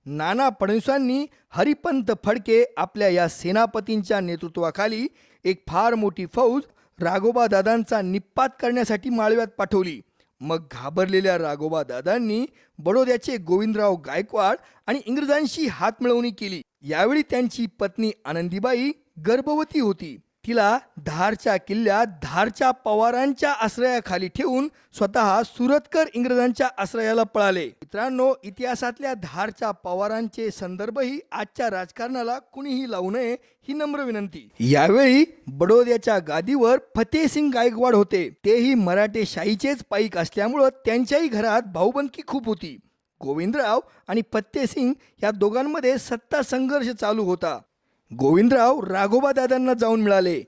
नाना फडणवीसांनी हरिपंत फडके आपल्या या सेनापतींच्या नेतृत्वाखाली एक फार मोठी फौज राघोबा दादांचा निपात करण्यासाठी माळव्यात पाठवली. मग घाबरलेल्या राघोबा दादांनी बडोद्याचे गोविंदराव गायकवाड आणि इंग्रजांशी हातमिळवणी केली. यावेळी त्यांची पत्नी आनंदीबाई गर्भवती होती. तिला धारच्या किल्ल्यात धारच्या पवारांच्या आश्रयाखाली ठेवून स्वतः सुरतकर इंग्रजांच्या आश्रयाला पळाले. मित्रांनो, इतिहासातल्या धारच्या पवारांचे संदर्भही आजच्या राजकारणाला कुणीही लावू नये ही नम्र विनंती. यावेळी बडोद्याच्या गादीवर फतेसिंग गायकवाड होते. तेही मराठेशाहीचेच पाईक असल्यामुळं त्यांच्याही घरात भाऊबंदकी खूप होती. गोविंदराव आणि फतेसिंग या दोघांमध्ये सत्ता संघर्ष चालू होता. गोविंदराव राघोबा दादांना जाऊन मिळाले.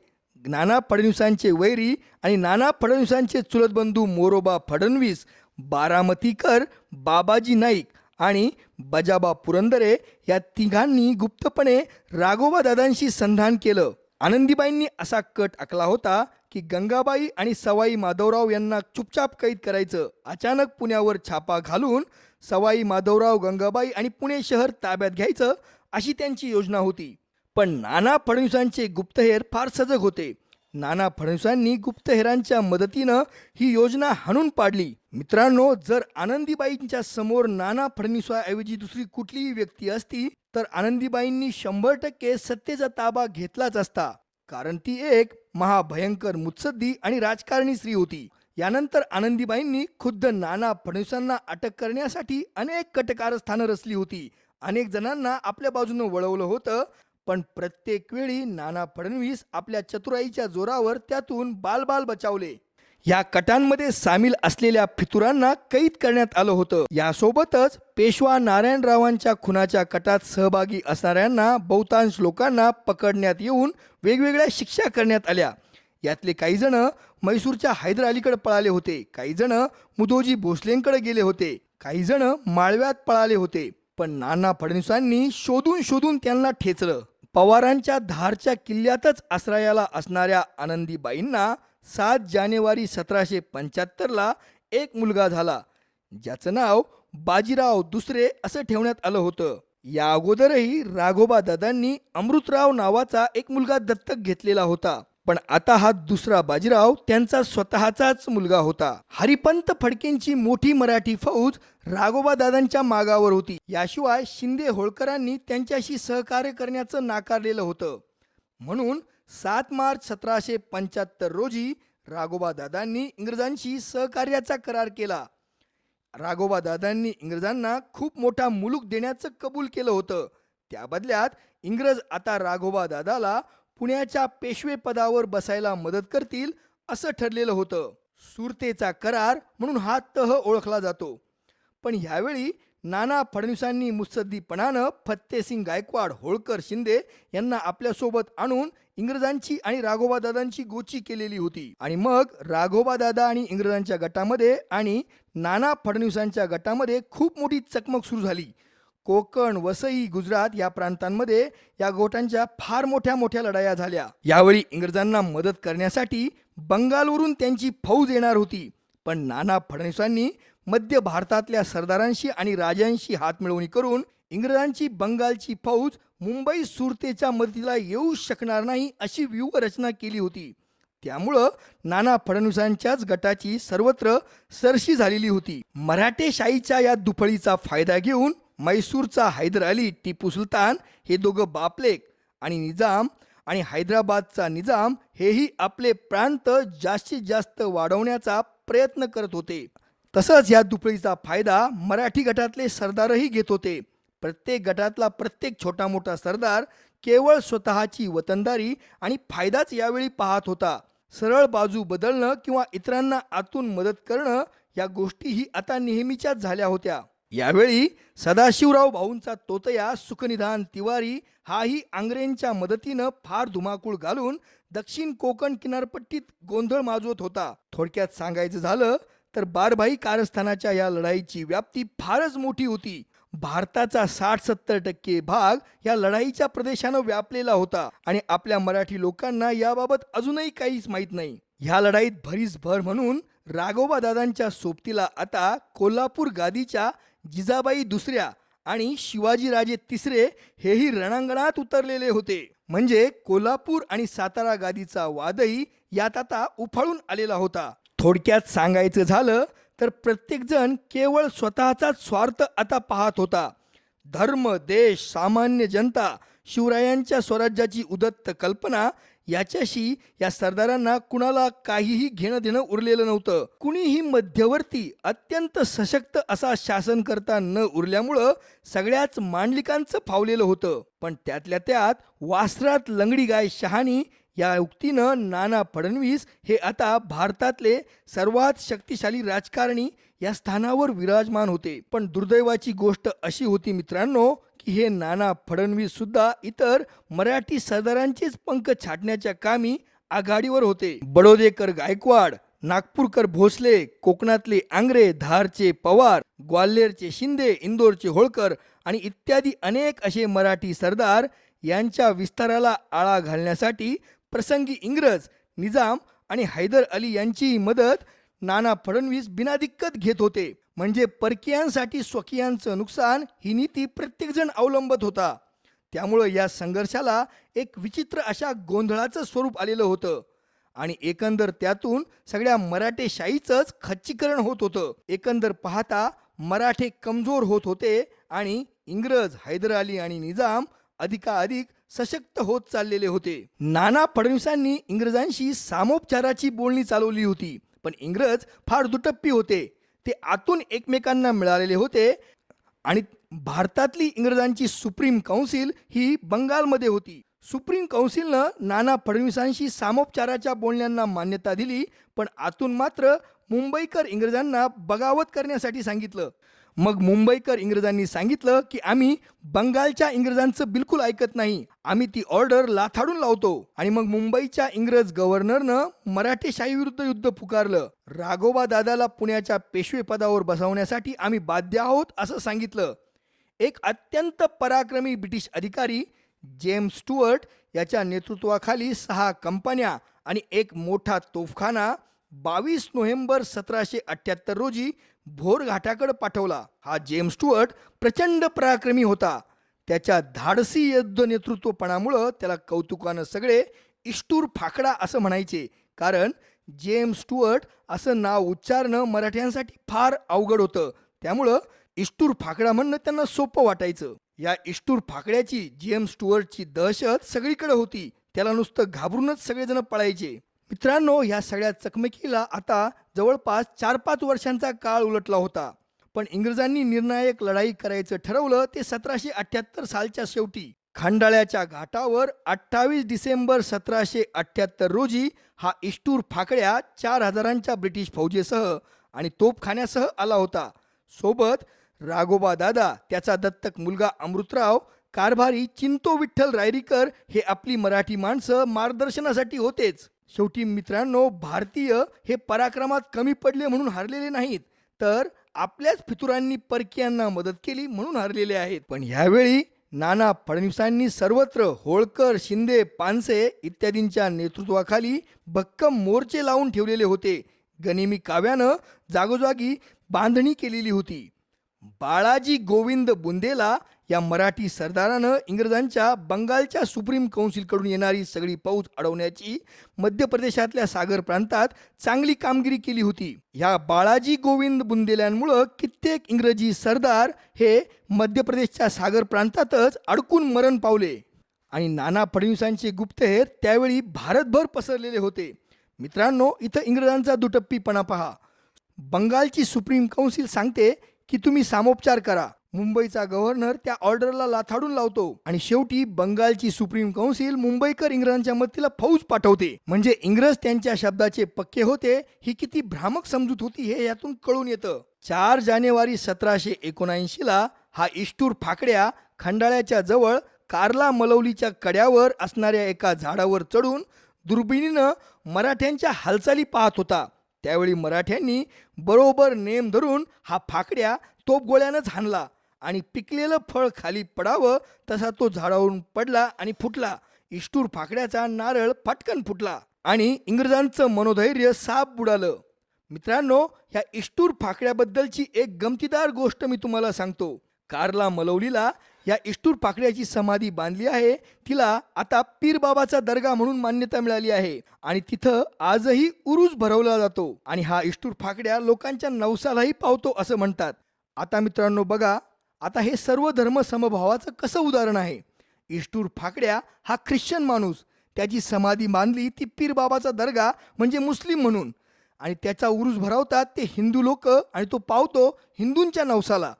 नाना फडणवीसांचे वैरी आणि नाना फडणवीसांचे चुलत बंधू मोरोबा फडणवीस बारामतीकर, बाबाजी नाईक आणि बजाबा पुरंदरे या तिघांनी गुप्तपणे राघोबादादांशी संधान केलं. आनंदीबाईंनी असा कट आखला होता की गंगाबाई आणि सवाई माधवराव यांना चुपचाप कैद करायचं. अचानक पुण्यावर छापा घालून सवाई माधवराव, गंगाबाई आणि पुणे शहर ताब्यात घ्यायचं अशी त्यांची योजना होती. पण नाना फडणवीसांचे गुप्तहेर फार सजग होते. नाना फडणवीसांनी गुप्तहेरांच्या मदतीनं ही योजना हाणून पाडली. मित्रांनो, जर आनंदीबाईंच्या समोर नाना फडणवीसाऐवजी दुसरी कुठलीही व्यक्ती असती तर आनंदीबाईंनी 100% सत्तेचा ताबा घेतलाच असता. कारण ती एक महाभयंकर मुत्सद्दी आणि राजकारणी स्त्री होती. यानंतर आनंदीबाईंनी खुद्द नाना फडणवीसांना अटक करण्यासाठी अनेक कटकारस्थानं रचली होती. अनेक जणांना आपल्या बाजूनं वळवलं होतं. पण प्रत्येक वेळी नाना फडणवीस आपल्या चतुराईच्या जोरावर त्यातून बालबाल बचावले. या कटांमध्ये सामील असलेल्या फितुरांना कैद करण्यात आलं होतं. यासोबतच पेशवा नारायणरावांच्या खुनाच्या कटात सहभागी असणाऱ्यांना बहुतांश लोकांना पकडण्यात येऊन वेगवेगळ्या शिक्षा करण्यात आल्या. यातले काही जण म्हैसूरच्या हैदर अलीकडे पळाले होते, काही जण मुधोजी भोसलेंकडे गेले होते, काही जण माळव्यात पळाले होते. पण नाना फडणवीसांनी शोधून शोधून त्यांना ठेचलं. पवारांच्या धारच्या किल्ल्यातच आश्रयाला असणाऱ्या आनंदीबाईंना 7 जानेवारी 1775ला एक मुलगा झाला, ज्याचं नाव बाजीराव दुसरे असं ठेवण्यात आलं होतं. या अगोदरही राघोबादादांनी अमृतराव नावाचा एक मुलगा दत्तक घेतलेला होता. पण आता हा दुसरा बाजीराव त्यांचा स्वतःचाच मुलगा होता. हरिपंत फडकेंची मोठी मराठी फौज राघोबादादांच्या मागावर होती. याशिवाय शिंदे होळकरांनी त्यांच्याशी सहकार्य करण्याचं नाकारलेलं होतं. म्हणून 7 मार्च 1775 रोजी राघोबादादांनी इंग्रजांशी सहकार्याचा करार केला. राघोबादादांनी इंग्रजांना खूप मोठा मुलूक देण्याचं कबूल केलं होतं. त्या बदल्यात इंग्रज आता राघोबादादाला पुण्याच्या पेशवे पदावर बसायला मदत करतील असं ठरलेलं होतं. सुरतेचा करार म्हणून हा तह ओळखला जातो. पण ह्यावेळी नाना फडणवीसांनी मुत्सद्दीपणानं फत्तेसिंग गायकवाड, होळकर, शिंदे यांना आपल्यासोबत आणून इंग्रजांची आणि राघोबादादांची गोची केलेली होती. आणि मग राघोबादादा आणि इंग्रजांच्या गटामध्ये आणि नाना फडणवीसांच्या गटामध्ये खूप मोठी चकमक सुरू झाली. कोकण, वसई, गुजरात या प्रांतांमध्ये या गोटांच्या फार मोठ्या लढाया झाल्या. यावेळी इंग्रजांना मदत करण्यासाठी बंगालवरून त्यांची फौज येणार होती. पण नाना फडणवीसांनी मध्य भारतातल्या सरदारांशी आणि राजांशी हातमिळवणी करून इंग्रजांची बंगालची फौज मुंबई सुरतेच्या मदतीला येऊ शकणार नाही अशी व्यूहरचना केली होती. त्यामुळं नाना फडणवीसांच्याच गटाची सर्वत्र सरशी झालेली होती. मराठेशाहीच्या या दुफळीचा फायदा घेऊन म्हैसूरचा हैदर अली, टिपू सुलतान हे दोघं बापलेक आणि निजाम आणि हैदराबादचा निजाम हेही आपले प्रांत जास्तीत जास्त वाढवण्याचा प्रयत्न करत होते. तसंच या दुफळीचा फायदा मराठी गटातले सरदारही घेत होते. प्रत्येक गटातला प्रत्येक छोटा मोठा सरदार केवळ स्वतःची वतनदारी आणि फायदाच यावेळी पाहत होता. सरळ बाजू बदलणं किंवा इतरांना आतून मदत करणं या गोष्टीही आता नेहमीच्याच झाल्या होत्या. यावेळी सदाशिवराव भाऊंचा तोतया सुखनिधान तिवारी हाही आंग्रेंच्या मदतीनं फार धुमाकूळ घालून दक्षिण कोकण किनारपट्टीत गोंधळ माजवत होता. थोडक्यात सांगायचं झालं तर बारभाई कारस्थानाच्या या लढाईची व्याप्ती फारच मोठी होती. भारताचा 60-70% भाग या लढाईच्या प्रदेशानं व्यापलेला होता आणि आपल्या मराठी लोकांना याबाबत अजूनही काहीच माहीत नाही. ह्या लढाईत भरीसभर म्हणून राघोबादादांच्या सोबतीला आता कोल्हापूर गादीच्या जिजाबाई दुसऱ्या आणि शिवाजीराजे तिसरे हेही रणांगणात उतरलेले होते. म्हणजे कोल्हापूर आणि सातारा गादीचा वादही यात आता उफाळून आलेला होता. थोडक्यात सांगायचं झालं तर प्रत्येकजण केवळ स्वतःचाच स्वार्थ आता पाहत होता. धर्म, देश, सामान्य जनता, शिवरायांच्या स्वराज्याची उदत्त कल्पना याच्याशी या सरदारांना कुणाला काहीही घेणं देणं उरलेलं नव्हतं. कुणीही मध्यवर्ती अत्यंत सशक्त असा शासनकर्ता न उरल्यामुळं सगळ्याच मांडलिकांचं फावलेलं होतं. पण त्यातल्या त्यात वासरात लंगडी गाय शहाणी या उक्तीनं नाना फडणवीस हे आता भारतातले सर्वात शक्तिशाली राजकारणी या स्थानावर विराजमान होते. पण दुर्दैवाची गोष्ट अशी होती मित्रांनो की हे नाना फडणवीस सुद्धा इतर मराठी सरदारांचेच पंख छाटण्याच्या कामी आघाडीवर होते. बडोदेकर गायकवाड, नागपूरकर भोसले, कोकणातले आंग्रे, धारचे पवार, ग्वाल्हेरचे शिंदे, इंदोरचे होळकर आणि इत्यादी अनेक असे मराठी सरदार यांच्या विस्ताराला आळा घालण्यासाठी प्रसंगी इंग्रज, निजाम आणि हैदर अली यांची मदत नाना फडणवीस बिनादिक्कत घेत होते. म्हणजे परकीयांसाठी स्वकीयांचं नुकसान ही नीती प्रत्येकजण अवलंबत होता. त्यामुळं या संघर्षाला एक विचित्र अशा गोंधळाचं स्वरूप आलेलं होतं आणि एकंदर त्यातून सगळ्या मराठेशाहीचंच खच्चीकरण होत होतं. एकंदर पाहता मराठे कमजोर होत होते आणि इंग्रज, हैदर अली आणि निजाम अधिकाधिक सशक्त होत चाललेले होते. नाना फडणवीसांनी इंग्रजांशी सामोपचाराची बोलणी चालवली होती, पण इंग्रज फार दुटप्पी होते. ते आतून एकमेकांना मिळालेले होते आणि भारतातली इंग्रजांची सुप्रीम काउन्सिल ही बंगालमध्ये होती. सुप्रीम काउन्सिलनं नाना फडणवीसांशी सामोपचाराच्या बोलण्यांना मान्यता दिली, पण आतून मात्र मुंबईकर इंग्रजांना बगावत करण्यासाठी सांगितलं. मग मुंबईकर इंग्रजांनी सांगितलं की आम्ही बंगालच्या इंग्रजांचं बिलकुल ऐकत नाही, आम्ही ती ऑर्डर लाथाडून लावतो. आणि मग मुंबईच्या इंग्रज गव्हर्नरनं मराठेशाही विरुद्ध युद्ध पुकारलं. राघोबा दादाला पुण्याच्या पेशवे पदावर बसवण्यासाठी आम्ही बाध्य आहोत असं सांगितलं. एक अत्यंत पराक्रमी ब्रिटिश अधिकारी जेम्स स्टुअर्ट याच्या नेतृत्वाखाली 6 कंपन्या आणि एक मोठा तोफखाना 22 नोव्हेंबर 1778 रोजी भोर घाटाकडे पाठवला. हा जेम्स स्टुअर्ट प्रचंड पराक्रमी होता. त्याच्या धाडसी युद्ध नेतृत्वपणामुळं त्याला कौतुकानं सगळे इष्टूर फाकडा असं म्हणायचे, कारण जेम्स स्टुअर्ट असं नाव उच्चारणं मराठ्यांसाठी फार अवघड होतं. त्यामुळं इष्टूर फाकडा म्हणणं त्यांना सोपं वाटायचं. या इष्टूर फाकड्याची जेम्स स्टुअर्टची दहशत सगळीकडे होती. त्याला नुसतं घाबरूनच सगळेजण पळायचे. मित्रांनो, या सगळ्या चकमकीला आता जवळपास 4-5 वर्षांचा काळ उलटला होता. पण इंग्रजांनी निर्णायक लढाई करायचं ठरवलं ते 1778 सालच्या शेवटी. खंडाळ्याच्या घाटावर 28 डिसेंबर 1778 रोजी हा इष्टूर फाकड्या 4000च्या ब्रिटिश फौजेसह आणि तोफखान्यासह आला होता. सोबत राघोबा दादा, त्याचा दत्तक मुलगा अमृतराव, कारभारी चिंतो विठ्ठल रायरीकर हे आपली मराठी माणसं मार्गदर्शनासाठी होतेच. शेवटी मित्रांनो, भारतीय हे पराक्रमात कमी पडले म्हणून हरलेले नाहीत, तर आपल्याच फितुरांनी परकीयांना मदत केली म्हणून हरलेले आहेत. पण ह्यावेळी नाना फडणवीसांनी सर्वत्र होळकर, शिंदे, पानसे इत्यादींच्या नेतृत्वाखाली भक्कम मोर्चे लावून ठेवलेले होते. गनिमी काव्यानं जागोजागी बांधणी केलेली होती. बाळाजी गोविंद बुंदेला या मराठी सरदारानं इंग्रजांच्या बंगालच्या सुप्रीम काउन्सिलकडून येणारी सगळी फौज अडवण्याची मध्य प्रदेशातल्या सागर प्रांतात चांगली कामगिरी केली होती. ह्या बाळाजी गोविंद बुंदेल्यांमुळं कित्येक इंग्रजी सरदार हे मध्य प्रदेशच्या सागर प्रांतातच अडकून मरण पावले आणि नाना फडणवीसांचे गुप्तहेर त्यावेळी भारतभर पसरलेले होते. मित्रांनो, इथं इंग्रजांचा दुटप्पीपणा पहा. बंगालची सुप्रीम काउन्सिल सांगते की तुम्ही सामोपचार करा. मुंबईचा गव्हर्नर त्या ऑर्डरला लाथाडून लावतो आणि शेवटी बंगालची सुप्रीम काउन्सिल मुंबईकर इंग्रजांच्या मदतीला फौज पाठवते. म्हणजे इंग्रज त्यांच्या शब्दाचे पक्के होते. ही किती भ्रामक समजूत होती हे यातून कळून येतं. 4 जानेवारी 1779ला हा इष्टूर फाकड्या खंडाळ्याच्या जवळ कार्ला मलवलीच्या कड्यावर असणाऱ्या एका झाडावर चढून दुर्बिणीनं मराठ्यांच्या हालचाली पाहत होता. त्यावेळी मराठ्यांनी बरोबर नेम धरून हा फाकड्या तोफगोळ्यानंच हाणला आणि पिकलेलं फळ खाली पडावं तसा तो झाडावरून पडला आणि फुटला. इष्टूर फाकड्याचा नारळ फटकन फुटला आणि इंग्रजांचं मनोधैर्य साप बुडालं. मित्रांनो, ह्या इष्टूर फाकड्याबद्दलची एक गमतीदार गोष्ट मी तुम्हाला सांगतो. कार्ला मलवलीला या इष्टूर फाकड्याची समाधी बांधली आहे. तिला आता पीर बाबाचा दर्गा म्हणून मान्यता मिळाली आहे आणि तिथं आजही उरूस भरवला जातो आणि हा इष्टूर फाकड्या लोकांच्या नवसालाही पावतो असं म्हणतात. आता मित्रांनो बघा, आता हे सर्व धर्म समभावाचं कसं उदाहरण आहे. इष्टूर फाकड्या हा ख्रिश्चन माणूस, त्याची समाधी बांधली ती पीर बाबाचा दर्गा म्हणजे मुस्लिम म्हणून, आणि त्याचा उरूस भरवतात ते हिंदू लोक आणि तो पावतो हिंदूंच्या नवसाला.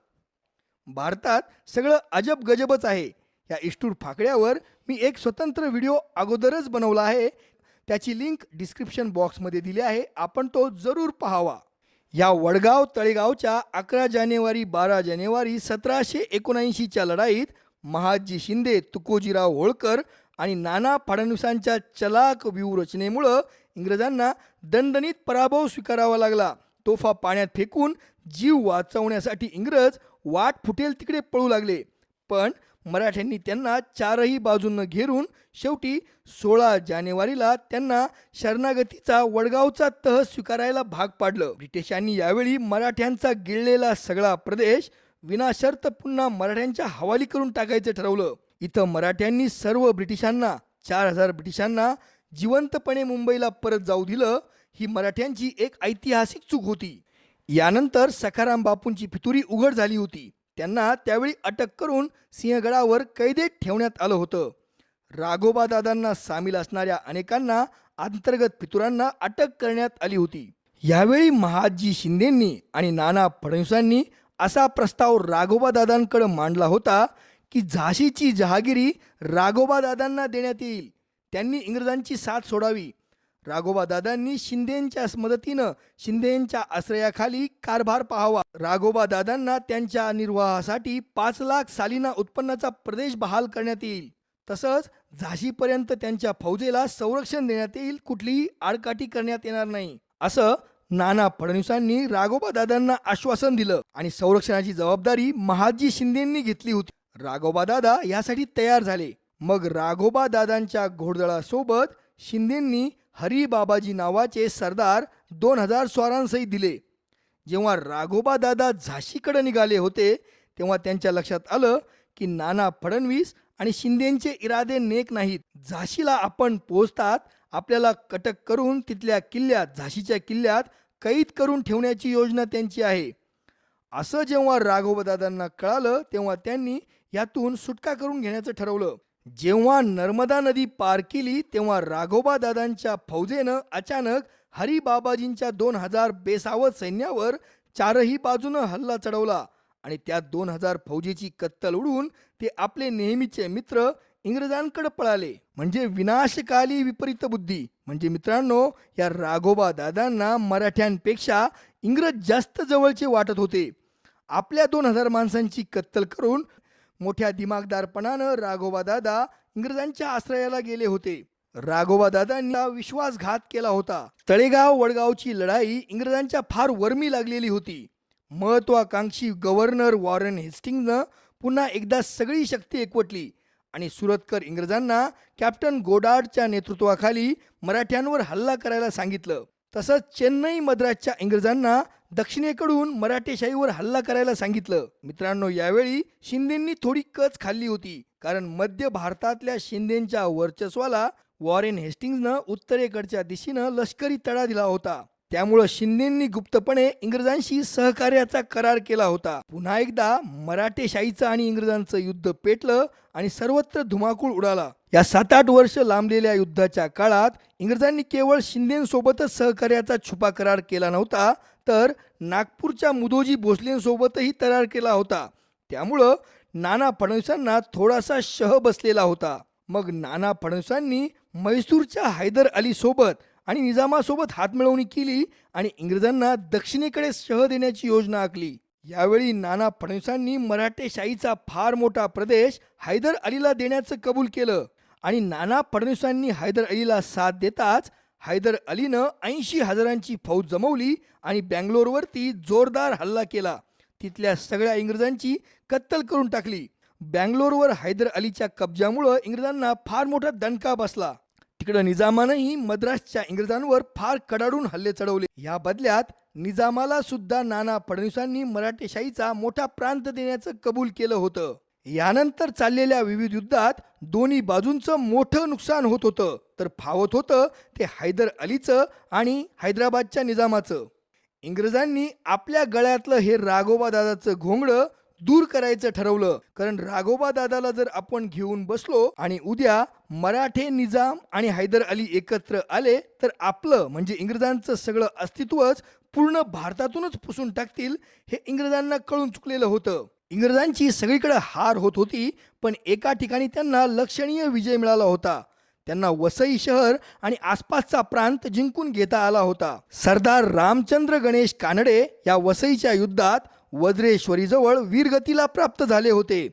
भारतात सगळं अजब गजबच आहे. या इष्टूर फाकड्यावर मी एक स्वतंत्र व्हिडिओ अगोदरच बनवला आहे. त्याची लिंक डिस्क्रिप्शन बॉक्समध्ये दिली आहे, आपण तो जरूर पाहावा. या वडगाव तळेगावच्या 11 जानेवारी 12 जानेवारी 1779च्या लढाईत महादजी शिंदे, तुकोजीराव होळकर आणि नाना फडणवीसांच्या चलाक व्यूहरचनेमुळं इंग्रजांना दणदणीत पराभव स्वीकारावा लागला. तोफा पाण्यात फेकून जीव वाचवण्यासाठी इंग्रज वाट फुटेल तिकडे पळू लागले. पण मराठ्यांनी त्यांना चारही बाजूंना घेरून शेवटी 16 जानेवारीला त्यांना शरणागतीचा वडगावचा तह स्वीकारायला भाग पाडलं. ब्रिटिशांनी यावेळी मराठ्यांचा गिळलेला सगळा प्रदेश विनाशर्त पुन्हा मराठ्यांच्या हवाली करून टाकायचं ठरवलं. इथं मराठ्यांनी सर्व ब्रिटिशांना 4000 ब्रिटिशांना जिवंतपणे मुंबईला परत जाऊ दिलं. ही मराठ्यांची एक ऐतिहासिक चूक होती. यानंतर सखाराम बापूंची फितुरी उघड झाली होती. त्यांना त्यावेळी अटक करून सिंहगडावर कैदेत ठेवण्यात आलं होतं. राघोबा दादांना सामील असणाऱ्या अनेकांना अंतर्गत फितुरांना अटक करण्यात आली होती. यावेळी महादजी शिंदेंनी आणि नाना फडणवीसांनी असा प्रस्ताव राघोबा दादांकडे मांडला होता की झाशीची जहागिरी राघोबा दादांना देण्यात येईल. त्यांनी इंग्रजांची साथ सोडावी. राघोबा दादांनी शिंदेंच्या मदतीनं शिंदेंच्या आश्रयाखाली कारभार पाहावा. राघोबा दादांना त्यांच्या निर्वाहासाठी 5 लाख सालिना उत्पन्नाचा प्रदेश बहाल करण्यात येईल. तसंच झाशीपर्यंत त्यांच्या फौजेला संरक्षण देण्यात येईल. कुठलीही आडकाठी करण्यात येणार नाही असं नाना फडणवीसांनी राघोबा दादांना आश्वासन दिलं आणि संरक्षणाची जबाबदारी महादजी शिंदेंनी घेतली होती. राघोबा दादा यासाठी तयार झाले. मग राघोबा दादांच्या घोडदळासोबत शिंदेंनी हरिबाबाजी नावाचे सरदार 2000 स्वारांसहित दिले. जेव्हा राघोबा दादा झाशीकडे निघाले होते तेव्हा त्यांच्या लक्षात आलं की नाना फडणवीस आणि शिंदेंचे इरादे नेक नाहीत. झाशीला आपण पोहोचतात आपल्याला कटक करून तिथल्या किल्ल्यात झाशीच्या किल्ल्यात कैद करून ठेवण्याची योजना त्यांची आहे. असं जेव्हा राघोबा दादांना कळालं तेव्हा त्यांनी यातून सुटका करून घेण्याचं ठरवलं. जेव्हा नर्मदा नदी पार केली तेव्हा राघोबा दादांच्या फौजेनं अचानक हरिबाबाजींच्या 2000 बेसावध सैन्यावर चारही बाजूनं हल्ला चढवला आणि त्या 2000 फौजेची कत्तल उडवून ते आपले नेहमीचे मित्र इंग्रजांकडे पळाले. म्हणजे विनाशकाली विपरीत बुद्धी. म्हणजे मित्रांनो, या राघोबा दादांना मराठ्यांपेक्षा इंग्रज जास्त जवळचे वाटत होते. आपल्या 2000 माणसांची कत्तल करून मोठ्या दिमागदारपणानं राघोबा दादा इंग्रजांच्या आश्रयाला गेले होते. राघोबा दादांनी विश्वासघात केला होता. तळेगाव वडगावची लढाई इंग्रजांच्या फार वर्मी लागलेली होती. महत्वाकांक्षी गव्हर्नर वॉरेन हेस्टिंग्जनं पुन्हा एकदा सगळी शक्ती एकवटली आणि सुरतकर इंग्रजांना कॅप्टन गोडार्डच्या नेतृत्वाखाली मराठ्यांवर हल्ला करायला सांगितलं. तसंच चेन्नई मद्रासच्या इंग्रजांना दक्षिणेकडून मराठेशाहीवर हल्ला करायला सांगितलं. मित्रांनो, यावेळी शिंदेंनी थोडी कच खाल्ली होती, कारण मध्य भारतातल्या शिंदेंच्या वर्चस्वाला वॉरेन हेस्टिंग्जनं उत्तरेकडच्या दिशेनं लष्करी तडा दिला होता. त्यामुळं शिंदेंनी गुप्तपणे इंग्रजांशी सहकार्याचा करार केला होता. पुन्हा एकदा मराठेशाहीचं आणि इंग्रजांचं युद्ध पेटलं आणि सर्वत्र धुमाकूळ उडाला. या 7-8 वर्ष लांबलेल्या युद्धाच्या काळात इंग्रजांनी केवळ शिंदेंसोबतच सहकार्याचा छुपा करार केला नव्हता, तर नागपूरच्या मुदोजी भोसलेंसोबतही करार केला होता. त्यामुळं नाना फडणवीसांना थोडासा शह बसलेला होता. मग नाना फडणवीसांनी म्हैसूरच्या हैदर अली सोबत आणि निजामासोबत हातमिळवणी केली आणि इंग्रजांना दक्षिणेकडे शह देण्याची योजना आखली. यावेळी नाना फडणवीसांनी मराठेशाहीचा फार मोठा प्रदेश हैदर अलीला देण्याचं कबूल केलं आणि नाना फडणवीसांनी हैदर अलीला साथ देताच हैदर अलीनं 80,000ची फौज जमवली आणि बँगलोरवरती जोरदार हल्ला केला. तिथल्या सगळ्या इंग्रजांची कत्तल करून टाकली. बँगलोरवर हैदर अलीच्या कब्जामुळं इंग्रजांना फार मोठा दणका बसला. तिकडं निजामानंही मद्रासच्या इंग्रजांवर फार कडाडून हल्ले चढवले. या बदल्यात निजामाला सुद्धा नाना फडणवीसांनी मराठेशाहीचा मोठा प्रांत देण्याचं कबूल केलं होतं. यानंतर चाललेल्या विविध युद्धात दोन्ही बाजूंचं मोठं नुकसान होत होतं, तर फावत होतं ते हैदर अलीचं आणि हैदराबादच्या निजामाचं. इंग्रजांनी आपल्या गळ्यातलं हे राघोबा दादाचं घोंगडं दूर करायचं ठरवलं, कारण राघोबा दादाला जर आपण घेऊन बसलो आणि उद्या मराठे, निजाम आणि हैदर अली एकत्र आले तर आपलं म्हणजे इंग्रजांचं सगळं अस्तित्वच पूर्ण भारतातूनच पुसून टाकतील, हे इंग्रजांना कळून चुकलेलं होतं. इंग्रजांची सगळीकडे हार होत होती, पण एका ठिकाणी त्यांना लक्षणीय विजय मिळाला होता. त्यांना वसई शहर आणि आसपासचा प्रांत जिंकून घेता आला होता. सरदार रामचंद्र गणेश कानडे या वसईच्या युद्धात वज्रेश्वरीजवळ वीरगतीला प्राप्त झाले होते.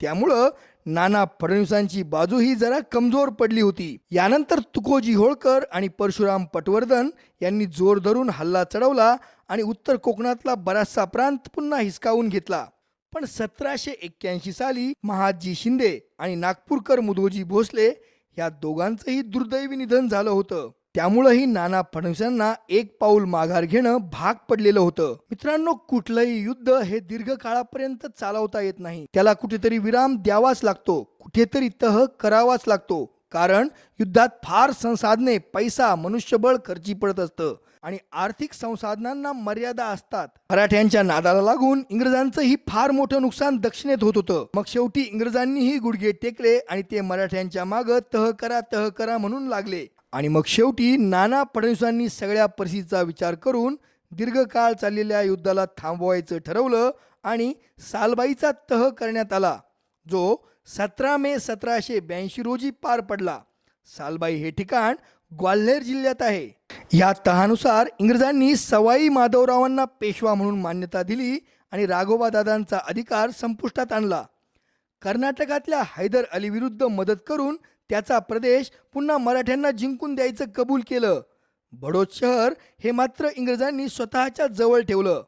त्यामुळं नाना फडणवीसांची बाजूही जरा कमजोर पडली होती. यानंतर तुकोजी होळकर आणि परशुराम पटवर्धन यांनी जोर धरून हल्ला चढवला आणि उत्तर कोकणातला बराचसा प्रांत पुन्हा हिसकावून घेतला. पण 1781 साली महादजी शिंदे आणि नागपूरकर मुधोजी भोसले या दोघांचंही दुर्दैवी निधन झालं होतं. त्यामुळेही नाना फडणवीसांना एक पाऊल माघार घेणं भाग पडलेलं होतं. मित्रांनो, कुठलंही युद्ध हे दीर्घ काळापर्यंत चालवता येत नाही. त्याला कुठेतरी विराम द्यावाच लागतो, कुठेतरी तह करावाच लागतो. कारण युद्धात फार संसाधने, पैसा, मनुष्यबळ खर्ची पडत असतं आणि आर्थिक संसाधनांना मर्यादा असतात. मराठ्यांच्या नादाला लागून इंग्रजांचंही फार मोठं नुकसान दक्षिणेत होत होतं. मग शेवटी इंग्रजांनीही गुडघे टेकले आणि ते मराठ्यांच्या मागं तह करा म्हणून लागले. आणि मग शेवटी नाना फडणवीसांनी सगळ्या परिस्थितीचा विचार करून दीर्घकाळ चाललेल्या युद्धाला थांबवायचं ठरवलं आणि सालबाईचा तह करण्यात आला, जो 17 मे 1782 रोजी पार पडला. सालबाई हे ठिकाण ग्वाल्हेर जिल्ह्यात आहे. या तहानुसार इंग्रजांनी सवाई माधवरावांना पेशवा म्हणून मान्यता दिली आणि राघोबादादांचा अधिकार संपुष्टात आणला. कर्नाटकातल्या हैदर अली विरुद्ध मदत करून त्याचा प्रदेश पुन्हा मराठ्यांना जिंकून द्यायचं कबूल केलं. बडोद शहर हे मात्र इंग्रजांनी स्वतःच्या जवळ ठेवलं.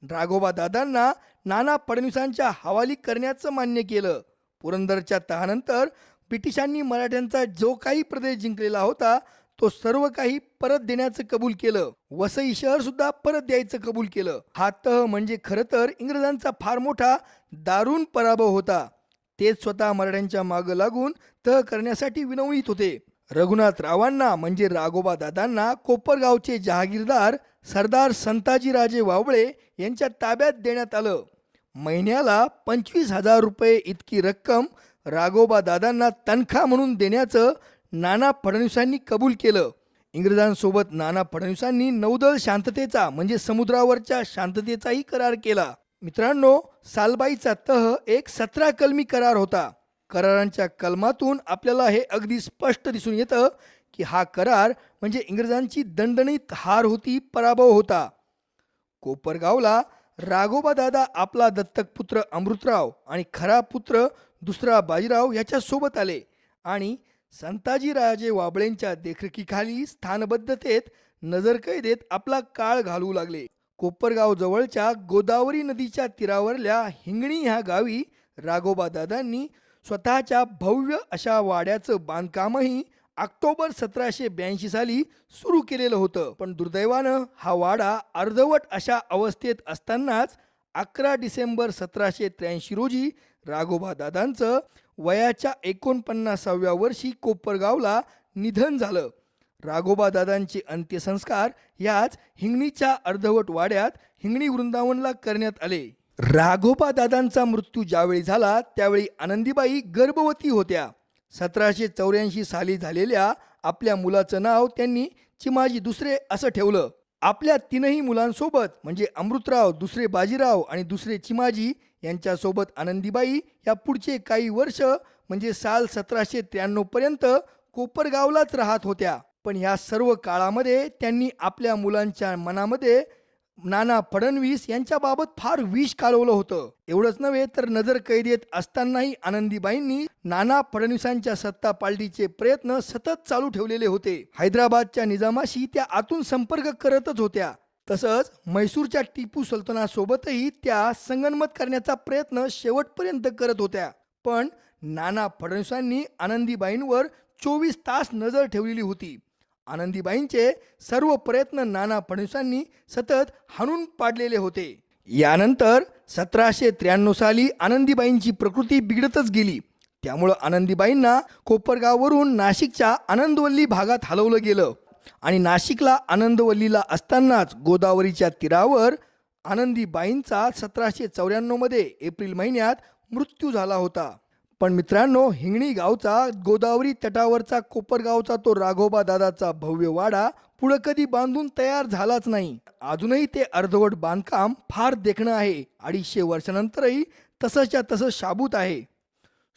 राघोबादादांना नाना फडणवीसांच्या हवाली करण्याचं मान्य केलं. पुरंदरच्या तहानंतर ब्रिटिशांनी मराठ्यांचा जो काही प्रदेश जिंकलेला होता तो सर्व काही परत देण्याचं कबूल केलं. वसई शहर सुद्धा परत द्यायचं कबूल केलं. हा तह म्हणजे खरं तर इंग्रजांचा फार मोठा दारुण पराभव होता. तेच स्वतः मराठ्यांच्या मागं लागून तह करण्यासाठी विनवणीत होते. रघुनाथरावांना म्हणजे राघोबादादांना कोपरगावचे जहागीरदार सरदार संताजीराजे वावळे यांच्या ताब्यात देण्यात आलं. महिन्याला 25,000 रुपये इतकी रक्कम राघोबादादांना तनखा म्हणून देण्याचं नाना फडणवीसांनी कबूल केलं. इंग्रजांसोबत नाना फडणवीसांनी नौदल शांततेचा म्हणजे समुद्रावरच्या शांततेचाही करार केला. मित्रांनो, सालबाईचा तह एक 17 कलमी करार होता. करारांच्या कलमातून आपल्याला हे अगदी स्पष्ट दिसून येतं की हा करार म्हणजे इंग्रजांची दणदणीत हार होती, पराभव होता. कोपरगावला राघोबादादा आपला दत्तक पुत्र अमृतराव आणि खरा पुत्र दुसरा बाजीराव याच्यासोबत आले आणि संताजीराजे वाबळेंच्या देखरेखीखाली स्थानबद्धतेत नजरकैदेत आपला काळ घालवू लागले. कोपरगाव जवळच्या गोदावरी नदीच्या तीरावरल्या हिंगणी ह्या गावी राघोबादादांनी स्वतःच्या भव्य अशा वाड्याचं बांधकामही ऑक्टोबर 1782 साली सुरू केलेलं होतं. पण दुर्दैवानं हा वाडा अर्धवट अशा अवस्थेत असतानाच 11 डिसेंबर 1783 रोजी राघोबादादांचं वयाच्या 49व्या वर्षी कोपरगावला निधन झालं. राघोबादादांचे अंत्यसंस्कार याच हिंगणीच्या अर्धवट वाड्यात हिंगणी वृंदावनला करण्यात आले. राघोबादादांचा मृत्यू ज्यावेळी झाला त्यावेळी आनंदीबाई गर्भवती होत्या. 1784 साली झालेल्या आपल्या मुलाचं नाव त्यांनी चिमाजी दुसरे असं ठेवलं. आपल्या 3ही मुलांसोबत म्हणजे अमृतराव, दुसरे बाजीराव आणि दुसरे चिमाजी यांच्यासोबत आनंदीबाई या पुढचे काही वर्ष म्हणजे साल 1793 पर्यंत कोपरगावलाच राहत होत्या. पण ह्या सर्व काळामध्ये त्यांनी आपल्या मुलांच्या मनामध्ये नाना फडणवीस यांच्याबाबत फार विष कालवलं होतं. एवढंच नव्हे तर नजर कैदेत असतानाही आनंदीबाईंनी नाना फडणवीसांच्या सत्ता पालटीचे प्रयत्न सतत चालू ठेवलेले होते. हैदराबादच्या निजामाशी त्या आतून संपर्क करतच होत्या. तसंच म्हैसूरच्या टिपू सुलतानासोबतही त्या संगनमत करण्याचा प्रयत्न शेवटपर्यंत करत होत्या. पण नाना फडणवीसांनी आनंदीबाईंवर 24 तास नजर ठेवलेली होती. आनंदीबाईंचे सर्व प्रयत्न नाना फडणवीसांनी सतत हाणून पाडलेले होते. यानंतर 1793 साली आनंदीबाईंची प्रकृती बिघडतच गेली. त्यामुळं आनंदीबाईंना कोपरगाववरून नाशिकच्या आनंदवल्ली भागात हलवलं गेलं आणि नाशिकला आनंदवल्लीला असतानाच गोदावरीच्या तीरावर आनंदीबाईंचा 1794 मध्ये एप्रिल महिन्यात मृत्यू झाला होता. पण मित्रांनो, हिंगणी गावचा गोदावरी तटावरचा कोपरगावचा तो राघोबादादाचा भव्य वाडा पुढं कधी बांधून तयार झालाच नाही. अजूनही ते अर्धवट बांधकाम फार देखणं आहे. 250 वर्षानंतरही तसंच्या तसं शाबूत आहे,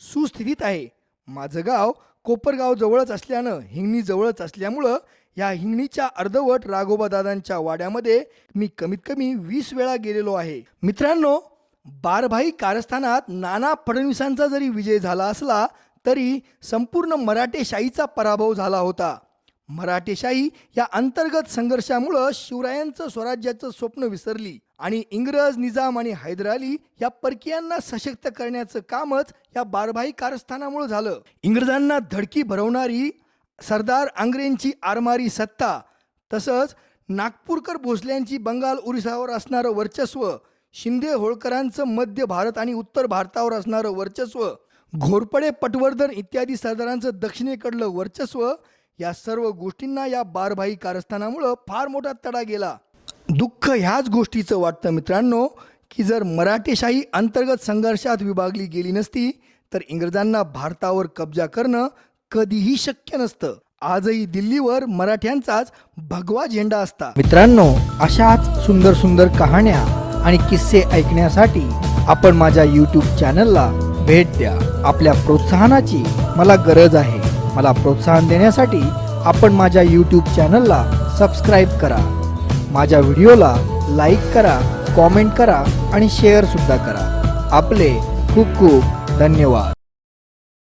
सुस्थितीत आहे. माझं गाव कोपरगाव जवळच असल्यानं, हिंगणी जवळच असल्यामुळं ह्या हिंगणीच्या अर्धवट राघोबादादांच्या वाड्यामध्ये मी कमीत कमी 20 वेळा गेलेलो आहे. मित्रांनो, बारभाई कारस्थानात नाना फडणवीसांचा जरी विजय झाला असला तरी संपूर्ण मराठेशाहीचा पराभव झाला होता. मराठेशाही या अंतर्गत संघर्षामुळं शिवरायांचं स्वराज्याचं स्वप्न विसरली आणि इंग्रज, निजाम आणि हैदर अली या परकीयांना सशक्त करण्याचं कामच या बारभाई कारस्थानामुळे झालं. इंग्रजांना धडकी भरवणारी सरदार आंग्रेंची आरमारी सत्ता, तसंच नागपूरकर भोसल्यांची बंगाल ओरिसावर असणारं वर्चस्व, शिंदे होळकरांचं मध्य भारत आणि उत्तर भारतावर असणारं वर्चस्व, घोरपडे, पटवर्धन इत्यादी सरदारांचं दक्षिणेकडलं वर्चस्व, या सर्व गोष्टींना या बारभाई कारस्थानामुळं फार मोठा तडा गेला. दुःख ह्याच गोष्टीचं वाटतं मित्रांनो की जर मराठेशाही अंतर्गत संघर्षात विभागली गेली नसती तर इंग्रजांना भारतावर कब्जा करणं कधीही शक्य नसतं. आजही दिल्लीवर मराठ्यांचाच भगवा झेंडा असता. मित्रांनो, अशाच सुंदर सुंदर कहाण्या आणि किस्से ऐकण्यासाठी आपण माझ्या यूट्यूब चॅनलला भेट द्या. आपल्या प्रोत्साहनाची मला गरज आहे. मला प्रोत्साहन देण्यासाठी आपण माझ्या यूट्यूब चॅनलला सबस्क्राईब करा. माझ्या व्हिडिओला लाईक करा, कॉमेंट करा आणि शेअर सुद्धा करा. आपले खूप खूप धन्यवाद.